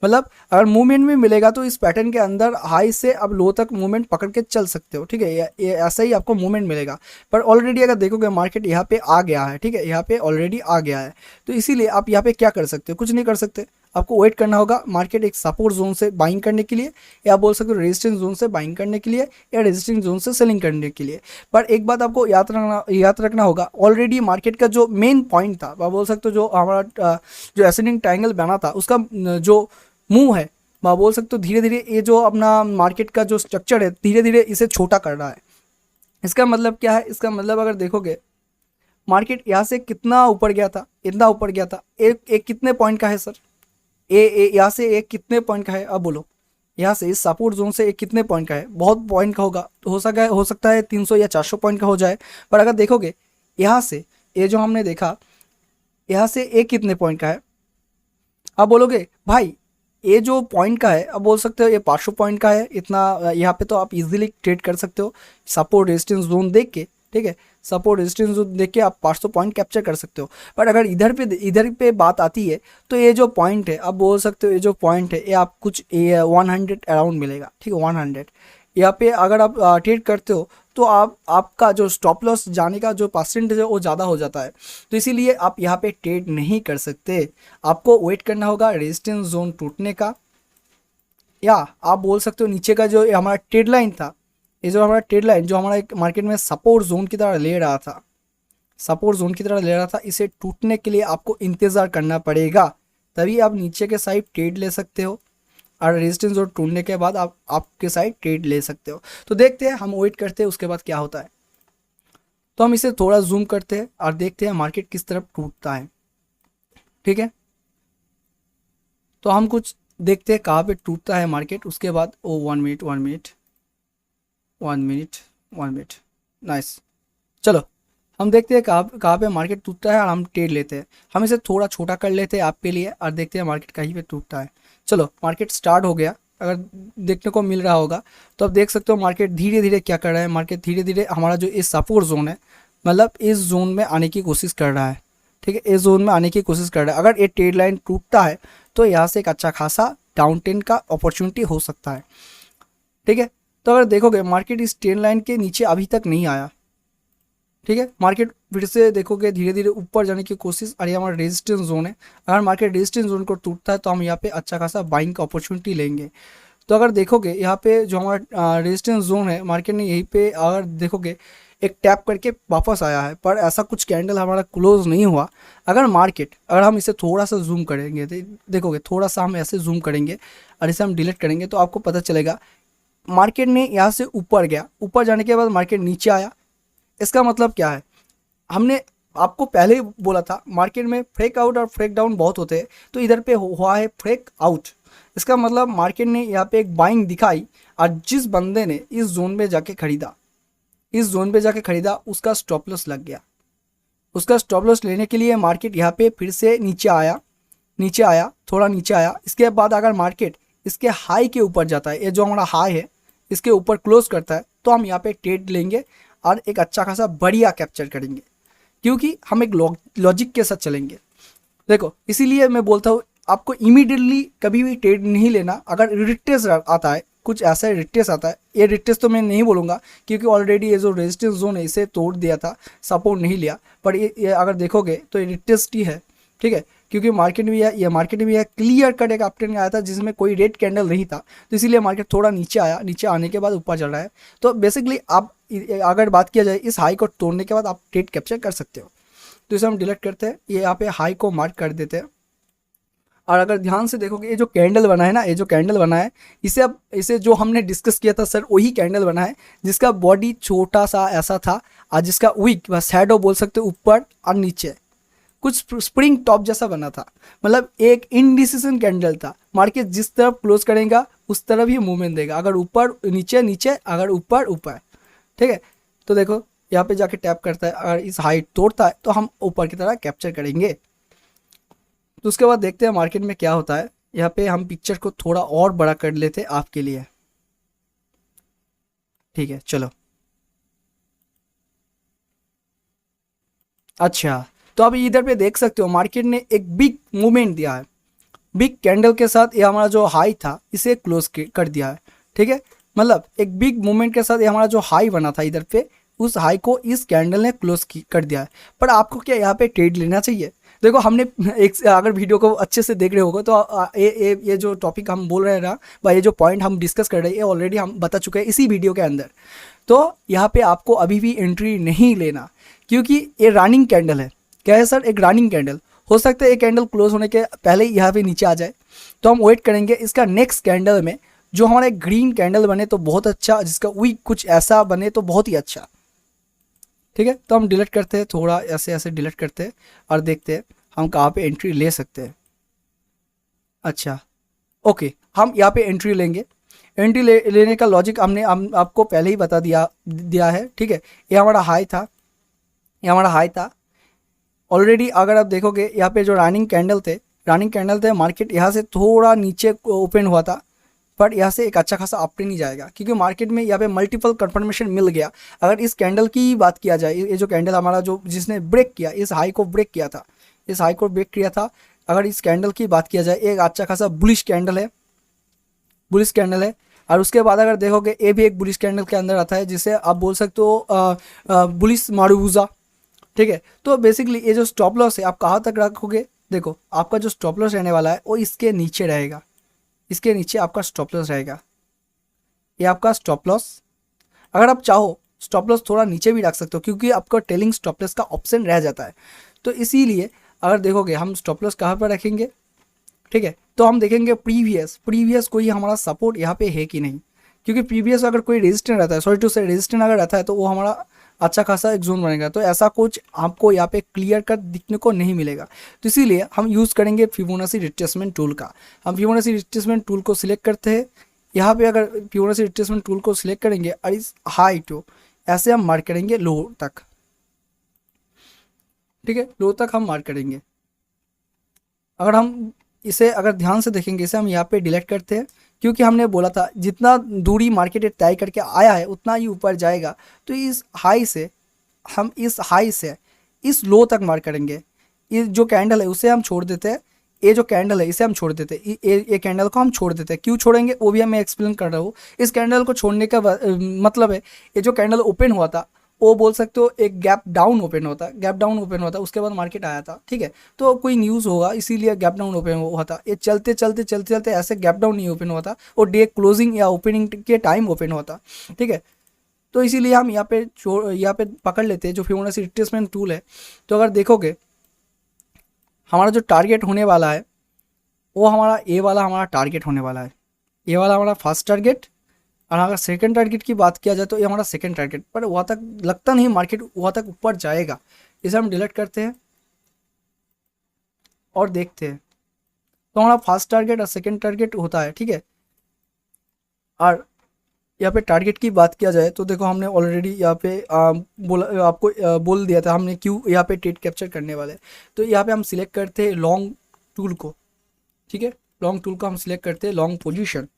मतलब अगर मूवमेंट भी मिलेगा तो इस पैटर्न के अंदर हाई से अब लो तक मूवमेंट पकड़ के चल सकते हो, ठीक है। ये ऐसा ही आपको मूवमेंट मिलेगा। पर ऑलरेडी अगर देखोगे मार्केट यहाँ पे आ गया है, ठीक है, यहाँ पे ऑलरेडी आ गया है। तो इसीलिए आप यहाँ पे क्या कर सकते हो, कुछ नहीं कर सकते। आपको वेट करना होगा मार्केट एक सपोर्ट जोन से बाइंग करने के लिए, या बोल सकते हो रेजिस्टेंस जोन से बाइंग करने के लिए, या रेजिस्टेंस जोन से सेलिंग करने के लिए। पर एक बात आपको याद रखना होगा, ऑलरेडी मार्केट का जो मेन पॉइंट था, आप बोल सकते हो जो हमारा जो एसेंडिंग ट्रायंगल बना था, उसका जो मूव है, मैं बोल सकते हो धीरे धीरे ये जो अपना मार्केट का जो स्ट्रक्चर है धीरे धीरे इसे छोटा कर रहा है। इसका मतलब क्या है, इसका मतलब अगर देखोगे मार्केट यहाँ से कितना ऊपर गया था, इतना ऊपर गया था। एक कितने पॉइंट का है सर, यहाँ से एक कितने पॉइंट का है, अब बोलो। यहाँ से इस सपोर्ट जोन से एक कितने पॉइंट का है, बहुत पॉइंट का होगा, तो हो सकता है 300 या 400 पॉइंट का हो जाए। पर अगर देखोगे यहाँ से ये जो हमने देखा, यहाँ से एक कितने पॉइंट का है, आप बोलोगे भाई ये जो पॉइंट का है, अब बोल सकते हो ये 500 पॉइंट का है। इतना यहाँ पे तो आप इजीली ट्रेड कर सकते हो सपोर्ट रेजिस्टेंस जोन देख के, ठीक है। सपोर्ट रेजिस्टेंस जोन देख के आप 500 पॉइंट कैप्चर कर सकते हो। पर अगर इधर पे बात आती है, तो ये जो पॉइंट है, आप बोल सकते हो ये जो पॉइंट है ये आप कुछ 100 अराउंड मिलेगा, ठीक है, 100। यहाँ पे अगर आप ट्रेड करते हो तो आपका जो स्टॉप लॉस जाने का जो परसेंटेज है वो ज़्यादा हो जाता है। तो इसीलिए आप यहाँ पे ट्रेड नहीं कर सकते। आपको वेट करना होगा रेजिस्टेंस जोन टूटने का, या आप बोल सकते हो नीचे का जो हमारा ट्रेड लाइन था, ये जो हमारा ट्रेड लाइन जो हमारा एक मार्केट में सपोर्ट जोन की तरह ले रहा था, सपोर्ट जोन की तरह ले रहा था, इसे टूटने के लिए आपको इंतज़ार करना पड़ेगा, तभी आप नीचे के साइड ट्रेड ले सकते हो। और रेजिस्टेंस जोन टूटने के बाद आप आपके साइड ट्रेड ले सकते हो। तो देखते हैं, हम वेट करते हैं उसके बाद क्या होता है। तो हम इसे थोड़ा जूम करते हैं और देखते हैं मार्केट किस तरफ टूटता है, ठीक है। तो हम कुछ देखते हैं कहाँ पे टूटता है मार्केट। उसके बाद 1 minute 1 minute 1 minute 1 minute, nice. चलो हम देखते हैं कहाँ पे मार्केट टूटता है और हम ट्रेड लेते हैं। हम इसे थोड़ा छोटा कर लेते हैं आपके लिए और देखते हैं मार्केट कहीं पे टूटता है। चलो मार्केट स्टार्ट हो गया, अगर देखने को मिल रहा होगा तो आप देख सकते हो मार्केट धीरे धीरे क्या कर रहा है। मार्केट धीरे धीरे हमारा जो इस सपोर्ट जोन है, मतलब इस जोन में आने की कोशिश कर रहा है, ठीक है, इस जोन में आने की कोशिश कर रहा है। अगर ये ट्रेड लाइन टूटता है तो यहाँ से एक अच्छा खासा डाउन ट्रेंड का अपॉर्चुनिटी हो सकता है, ठीक है। तो अगर देखोगे मार्केट इस ट्रेंड लाइन के नीचे अभी तक नहीं आया, ठीक है। मार्केट फिर से देखोगे धीरे धीरे ऊपर जाने की कोशिश, और ये हमारा रेजिस्टेंस जोन है। अगर मार्केट रेजिस्टेंस जोन को टूटता है तो हम यहाँ पे अच्छा खासा बाइंग का अपॉर्चुनिटी लेंगे। तो अगर देखोगे यहाँ पे जो हमारा रेजिस्टेंस जोन है, मार्केट ने यहीं पे अगर देखोगे एक टैप करके वापस आया है, पर ऐसा कुछ कैंडल हमारा क्लोज नहीं हुआ। अगर हम इसे थोड़ा सा जूम करेंगे, देखोगे थोड़ा सा हम ऐसे जूम करेंगे और इसे हम डिलीट करेंगे तो आपको पता चलेगा मार्केट ने यहाँ से ऊपर गया, ऊपर जाने के बाद मार्केट नीचे आया। इसका मतलब क्या है, हमने आपको पहले ही बोला था मार्केट में ब्रेक आउट और ब्रेक डाउन बहुत होते हैं, तो इधर पे हुआ है ब्रेक आउट। इसका मतलब मार्केट ने यहाँ पे एक बाइंग दिखाई, और जिस बंदे ने इस जोन पे जाके खरीदा, इस जोन पे जाके खरीदा, उसका स्टॉप लॉस लग गया। उसका स्टॉप लॉस लेने के लिए मार्केट यहाँ पे फिर से नीचे आया, नीचे आया, थोड़ा नीचे आया। इसके बाद अगर मार्केट इसके हाई के ऊपर जाता है, ये जो हमारा हाई है इसके ऊपर क्लोज करता है, तो हम यहाँ पे ट्रेड लेंगे और एक अच्छा खासा बढ़िया कैप्चर करेंगे, क्योंकि हम एक लॉजिक के साथ चलेंगे। देखो इसीलिए मैं बोलता हूँ आपको इमीडिएटली कभी भी ट्रेड नहीं लेना। अगर रिट्रेस आता है, कुछ ऐसा रिट्रेस आता है, ये रिट्रेस तो मैं नहीं बोलूँगा क्योंकि ऑलरेडी ये जो रेजिस्टेंस जोन है इसे तोड़ दिया था, सपोर्ट नहीं लिया, पर ये अगर देखोगे तो ये रिट्रेस ही है, ठीक है। क्योंकि मार्केट में ये मार्केट में यह क्लियर कट एक अपट्रेंड आया था जिसमें कोई रेड कैंडल नहीं था, तो इसीलिए मार्केट थोड़ा नीचे आया, नीचे आने के बाद ऊपर चल रहा है। तो बेसिकली आप अगर बात किया जाए इस हाई को तोड़ने के बाद आप ट्रेड कैप्चर कर सकते हो। तो इसे हम डिलीट करते हैं, ये यहाँ पे हाई को मार्क कर देते हैं। और अगर ध्यान से देखोगे ये जो कैंडल बना है ना, ये जो कैंडल बना है, इसे जो हमने डिस्कस किया था सर, वही कैंडल बना है जिसका बॉडी छोटा सा ऐसा था और जिसका विक व शैडो बोल सकते हो ऊपर और नीचे कुछ स्प्रिंग टॉप जैसा बना था। मतलब एक इनडिसीजन कैंडल था, मार्केट जिस तरफ क्लोज करेगा उस तरफ ही मूवमेंट देगा, अगर ऊपर नीचे नीचे, अगर ऊपर ऊपर, ठीक है। तो देखो यहाँ पे जाके टैप करता है, अगर इस हाइट तोड़ता है तो हम ऊपर की तरह कैप्चर करेंगे। तो उसके बाद देखते हैं मार्केट में क्या होता है। यहाँ पे हम पिक्चर को थोड़ा और बड़ा कर लेते हैं आपके लिए, ठीक है। चलो अच्छा, तो अब इधर पे देख सकते हो मार्केट ने एक बिग मूवमेंट दिया है, बिग कैंडल के साथ ये हमारा जो हाई था इसे क्लोज कर दिया है, ठीक है। मतलब एक बिग मूवमेंट के साथ ये हमारा जो हाई बना था इधर पे, उस हाई को इस कैंडल ने क्लोज कर दिया है। पर आपको क्या यहाँ पे ट्रेड लेना चाहिए? देखो हमने एक, अगर वीडियो को अच्छे से देख रहे होगे तो ये जो टॉपिक हम बोल रहे हैं ना, या ये जो पॉइंट हम डिस्कस कर रहे हैं, ये ऑलरेडी हम बता चुके हैं इसी वीडियो के अंदर। तो यहाँ पे आपको अभी भी एंट्री नहीं लेना, क्योंकि ये रनिंग कैंडल है। क्या है सर? एक रनिंग कैंडल। हो सकता है ये कैंडल क्लोज होने के पहले ही यहाँ पे नीचे आ जाए, तो हम वेट करेंगे इसका नेक्स्ट कैंडल में जो हमारा ग्रीन कैंडल बने तो बहुत अच्छा, जिसका वीक कुछ ऐसा बने तो बहुत ही अच्छा, ठीक है। तो हम डिलीट करते हैं, थोड़ा ऐसे ऐसे डिलीट करते हैं और देखते हैं हम कहाँ पे एंट्री ले सकते हैं। अच्छा ओके, हम यहाँ पे एंट्री लेंगे। एंट्री लेने का लॉजिक हम आपको पहले ही बता दिया है, ठीक है। ये हमारा हाई था, ये हमारा हाई था ऑलरेडी। अगर आप देखोगे यहाँ पे जो रनिंग कैंडल थे, मार्केट यहाँ से थोड़ा नीचे ओपन हुआ था, पर यहाँ से एक अच्छा खासा अपट्रेंड नहीं जाएगा, क्योंकि मार्केट में यहाँ पे मल्टीपल कंफर्मेशन मिल गया। अगर इस कैंडल की बात किया जाए, ये जो कैंडल हमारा जो जिसने ब्रेक किया, इस हाई को ब्रेक किया था, इस हाई को ब्रेक किया था, अगर इस कैंडल की बात किया जाए, एक अच्छा खासा बुलिश कैंडल है। और उसके बाद अगर देखोगे ये भी एक बुलिश कैंडल के अंदर आता है, जिसे आप बोल सकते हो बुलिश मारूजा, ठीक है। तो बेसिकली ये जो स्टॉप लॉस है आप कहाँ तक रखोगे? देखो आपका जो स्टॉप लॉस रहने वाला है वो इसके नीचे रहेगा, इसके नीचे आपका स्टॉप लॉस रहेगा, ये आपका स्टॉप लॉस। अगर आप चाहो स्टॉप लॉस थोड़ा नीचे भी रख सकते हो, क्योंकि आपका टेलिंग स्टॉप लॉस का ऑप्शन रह जाता है। तो इसीलिए अगर देखोगे हम स्टॉप लॉस कहाँ पर रखेंगे, ठीक है। तो हम देखेंगे प्रीवियस कोई हमारा सपोर्ट यहाँ पे है कि नहीं, क्योंकि प्रीवियस अगर कोई रेजिस्टेंस रहता है, सॉरी टू से रेजिस्टेंस अगर रहता है, तो वो हमारा अच्छा खासा एक जोन बनेगा। तो ऐसा कुछ आपको यहाँ पे क्लियर कट दिखने को नहीं मिलेगा। तो इसीलिए हम यूज़ करेंगे फिबोनाची रिट्रेसमेंट टूल का। हम फिबोनाची रिट्रेसमेंट टूल को सिलेक्ट करते हैं। यहाँ पे अगर फिबोनाची रिट्रेसमेंट टूल को सिलेक्ट करेंगे और इस हाई टू ऐसे हम मार्क करेंगे लो तक, ठीक है, लो तक हम मार्क करेंगे। अगर हम इसे अगर ध्यान से देखेंगे, इसे हम यहाँ पे डिलीट करते हैं, क्योंकि हमने बोला था जितना दूरी मार्केट तय करके आया है उतना ही ऊपर जाएगा। तो इस हाई से इस लो तक मार्क करेंगे। ये जो कैंडल है उसे हम छोड़ देते हैं, ये जो कैंडल है इसे हम छोड़ देते हैं, ये कैंडल को हम छोड़ देते हैं। क्यों छोड़ेंगे वो भी मैं एक्सप्लेन कर रहा हूँ। इस कैंडल को छोड़ने का मतलब है, ये जो कैंडल ओपन हुआ था वो बोल सकते हो एक गैप डाउन ओपन होता, उसके बाद मार्केट आया था, ठीक है। तो कोई न्यूज़ होगा इसीलिए गैप डाउन ओपन हुआ था। ये चलते ऐसे गैप डाउन नहीं ओपन हुआ था, वो डे क्लोजिंग या ओपनिंग के टाइम ओपन हुआ था, ठीक है। तो इसीलिए हम यहाँ पे पकड़ लेते हैं जो फिबोनाची रिट्रेसमेंट टूल है। तो अगर देखोगे हमारा जो टारगेट होने वाला है वो हमारा ये वाला हमारा टारगेट होने वाला है, ये वाला हमारा फर्स्ट टारगेट। और अगर सेकंड टारगेट की बात किया जाए तो ये हमारा सेकंड टारगेट, पर वहाँ तक लगता नहीं मार्केट वहाँ तक ऊपर जाएगा, इसे हम डिलीट करते हैं और देखते हैं। तो हमारा फर्स्ट टारगेट और सेकंड टारगेट होता है, ठीक है। और यहाँ पे टारगेट की बात किया जाए तो देखो हमने ऑलरेडी यहाँ पे बोला, आपको बोल दिया था हमने क्यों यहाँ पे ट्रेड कैप्चर करने वाले। तो यहाँ पे हम सिलेक्ट करते हैं लॉन्ग टूल को, ठीक है। लॉन्ग टूल को हम सिलेक्ट करते हैं, लॉन्ग पोजीशन,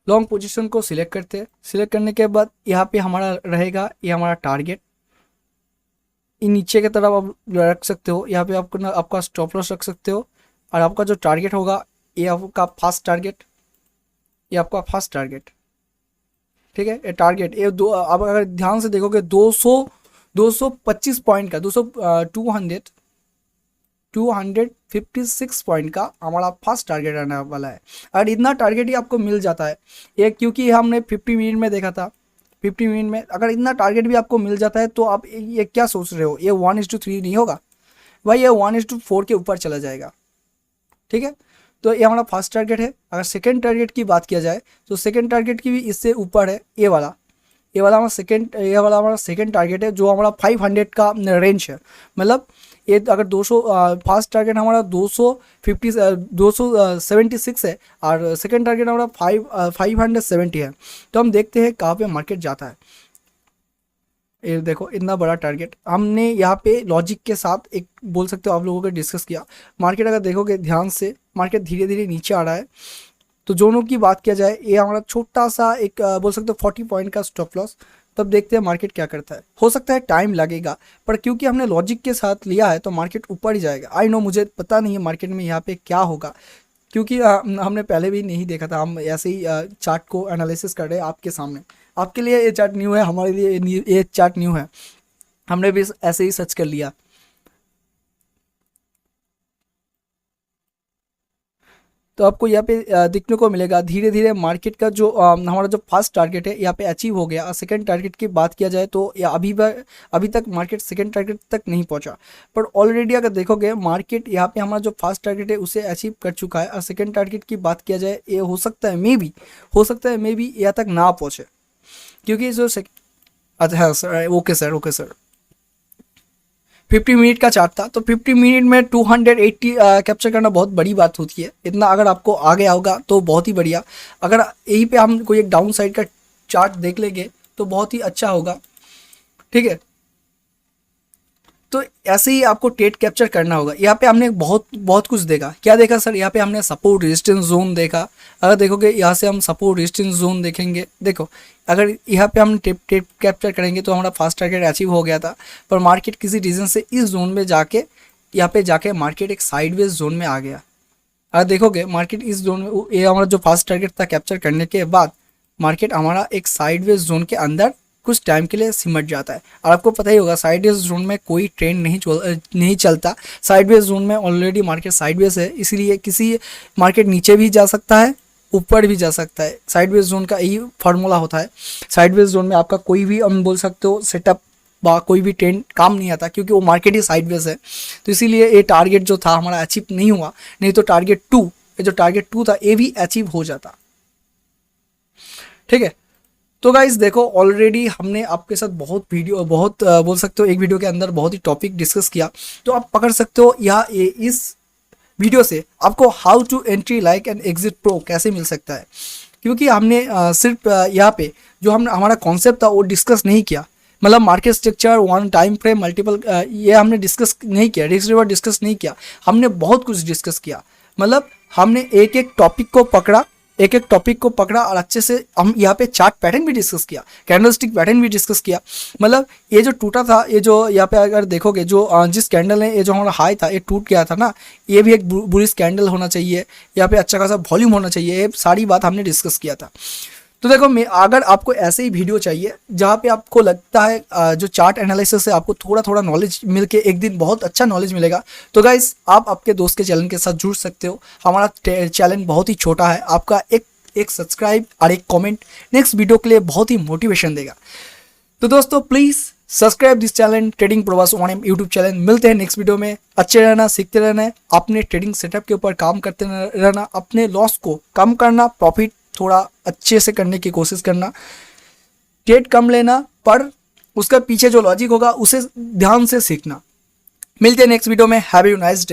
लॉन्ग पोजीशन को सिलेक्ट करते हैं। सिलेक्ट करने के बाद यहाँ पे हमारा रहेगा ये हमारा टारगेट। ये नीचे की तरफ आप रख सकते हो, यहाँ पे आपको ना आपका स्टॉप लॉस रख सकते हो। और आपका जो टारगेट होगा ये आपका फर्स्ट टारगेट, ये आपका फर्स्ट टारगेट, ठीक है। ये टारगेट ये दो, आप अगर ध्यान से देखोगे 225 पॉइंट का 256 पॉइंट का हमारा फर्स्ट टारगेट रहने वाला है। अगर इतना टारगेट ही आपको मिल जाता है, ये क्योंकि हमने 50 मिनट में देखा था, 50 मिनट में अगर इतना टारगेट भी आपको मिल जाता है तो आप ये क्या सोच रहे हो, ये 1:3 नहीं होगा भाई, ये 1:4 के ऊपर चला जाएगा, ठीक है। तो ये हमारा फर्स्ट टारगेट है। अगर सेकंड टारगेट की बात किया जाए तो सेकंड टारगेट की भी इससे ऊपर है, ये वाला हमारा सेकंड टारगेट है जो हमारा 500 का रेंज है। मतलब ये अगर 200 फर्स्ट टारगेट हमारा 276 है और सेकंड टारगेट हमारा 570 है। तो हम देखते हैं कहाँ पे मार्केट जाता है। ये देखो इतना बड़ा टारगेट हमने यहाँ पे लॉजिक के साथ एक बोल सकते हो आप लोगों को डिस्कस किया। मार्केट अगर देखोगे ध्यान से, मार्केट धीरे धीरे नीचे आ रहा है। तो जोनों की बात किया जाए, ये हमारा छोटा सा एक बोल सकते हो 40 पॉइंट का स्टॉप लॉस। तब देखते हैं मार्केट क्या करता है। हो सकता है टाइम लगेगा, पर क्योंकि हमने लॉजिक के साथ लिया है तो मार्केट ऊपर ही जाएगा। आई नो, मुझे पता नहीं है मार्केट में यहाँ पे क्या होगा, क्योंकि हमने पहले भी नहीं देखा था। हम ऐसे ही चार्ट को एनालिसिस कर रहे हैं आपके सामने। आपके लिए ये चार्ट न्यू है, हमारे लिए ये चार्ट न्यू है। हमने भी ऐसे ही सर्च कर लिया। तो आपको यहाँ पे दिखने को मिलेगा धीरे धीरे मार्केट का जो हमारा जो फर्स्ट टारगेट है यहाँ पे अचीव हो गया। और सेकंड टारगेट की बात किया जाए तो या अभी तक मार्केट सेकंड टारगेट तक नहीं पहुंचा, पर ऑलरेडी अगर देखोगे मार्केट यहाँ पे हमारा जो फर्स्ट टारगेट है उसे अचीव कर चुका है। और सेकंड टारगेट की बात किया जाए, ये हो सकता है मे बी यहाँ तक ना पहुँचे, क्योंकि जो अच्छा हाँ सर, ओके सर 50 मिनट का चार्ट था। तो 50 मिनट में 280 कैप्चर करना बहुत बड़ी बात होती है। इतना अगर आपको आ गया होगा तो बहुत ही बढ़िया। अगर यहीं पे हम कोई एक डाउन साइड का चार्ट देख लेंगे तो बहुत ही अच्छा होगा, ठीक है। तो ऐसे ही आपको ट्रेड कैप्चर करना होगा। यहाँ पे हमने बहुत कुछ देखा। क्या देखा सर? यहाँ पे हमने सपोर्ट रेजिस्टेंस जोन देखा। अगर देखोगे यहाँ से हम सपोर्ट रेजिस्टेंस जोन देखेंगे, देखो अगर यहाँ पे हम ट्रेड कैप्चर करेंगे तो हमारा फास्ट टारगेट अचीव हो गया था, पर मार्केट किसी रीज़न से इस जोन में जाके यहाँ पे जाके मार्केट एक साइडवेज जोन में आ गया। अगर देखोगे मार्केट इस जोन में, ये हमारा जो फास्ट टारगेट था कैप्चर करने के बाद मार्केट हमारा एक साइडवेज जोन के अंदर कुछ टाइम के लिए सिमट जाता है। और आपको पता ही होगा साइडवेज जोन में कोई ट्रेंड नहीं चलता। साइडवेज जोन में ऑलरेडी मार्केट साइडवेज है, इसीलिए किसी मार्केट नीचे भी जा सकता है, ऊपर भी जा सकता है। साइडवेज जोन का यही फार्मूला होता है। साइडवेज जोन में आपका कोई भी हम बोल सकते हो सेटअप बा कोई भी ट्रेंड काम नहीं आता, क्योंकि वो मार्केट ही साइडवेज है। तो इसीलिए ये टारगेट जो था हमारा अचीव नहीं हुआ, नहीं तो टारगेट 2, ये जो टारगेट 2 था ये भी अचीव हो जाता, ठीक है। तो गाइज देखो ऑलरेडी हमने आपके साथ बहुत बोल सकते हो एक वीडियो के अंदर बहुत ही टॉपिक डिस्कस किया। तो आप पकड़ सकते हो या इस वीडियो से आपको how to entry like and exit pro कैसे मिल सकता है, क्योंकि हमने सिर्फ यहाँ पे जो हमारा कॉन्सेप्ट था वो डिस्कस नहीं किया। मतलब market structure, one time frame, multiple, ये हमने डिस्कस नहीं किया, रिस्क रिवॉर्ड डिस्कस नहीं किया। हमने बहुत कुछ डिस्कस किया। मतलब हमने एक एक टॉपिक को पकड़ा और अच्छे से हम यहाँ पे चार्ट पैटर्न भी डिस्कस किया, कैंडलस्टिक पैटर्न भी डिस्कस किया। मतलब ये जो टूटा था, ये जो यहाँ पे अगर देखोगे जो जिस कैंडल है, ये जो हमारा हाई था ये टूट गया था ना, ये भी एक बुलिश कैंडल होना चाहिए, यहाँ पे अच्छा खासा वॉल्यूम होना चाहिए, ये सारी बात हमने डिस्कस किया था। तो देखो अगर आपको ऐसे ही वीडियो चाहिए जहाँ पे आपको लगता है जो चार्ट एनालिसिस से आपको थोड़ा नॉलेज मिल के एक दिन बहुत अच्छा नॉलेज मिलेगा, तो गाइस आप आपके दोस्त के चैनल के साथ जुड़ सकते हो। हमारा चैनल बहुत ही छोटा है, आपका एक सब्सक्राइब और एक कमेंट नेक्स्ट वीडियो के लिए बहुत ही मोटिवेशन देगा। तो दोस्तों please subscribe this channel trading प्रवास 1M यूट्यूब चैनल। मिलते हैं नेक्स्ट वीडियो में। अच्छे रहना, सीखते रहना, अपने ट्रेडिंग सेटअप के ऊपर काम करते रहना, अपने लॉस को कम करना, प्रॉफिट थोड़ा अच्छे से करने की कोशिश करना, ट्रेड कम लेना पर उसका पीछे जो लॉजिक होगा उसे ध्यान से सीखना। मिलते हैं नेक्स्ट वीडियो में। Have you nice day.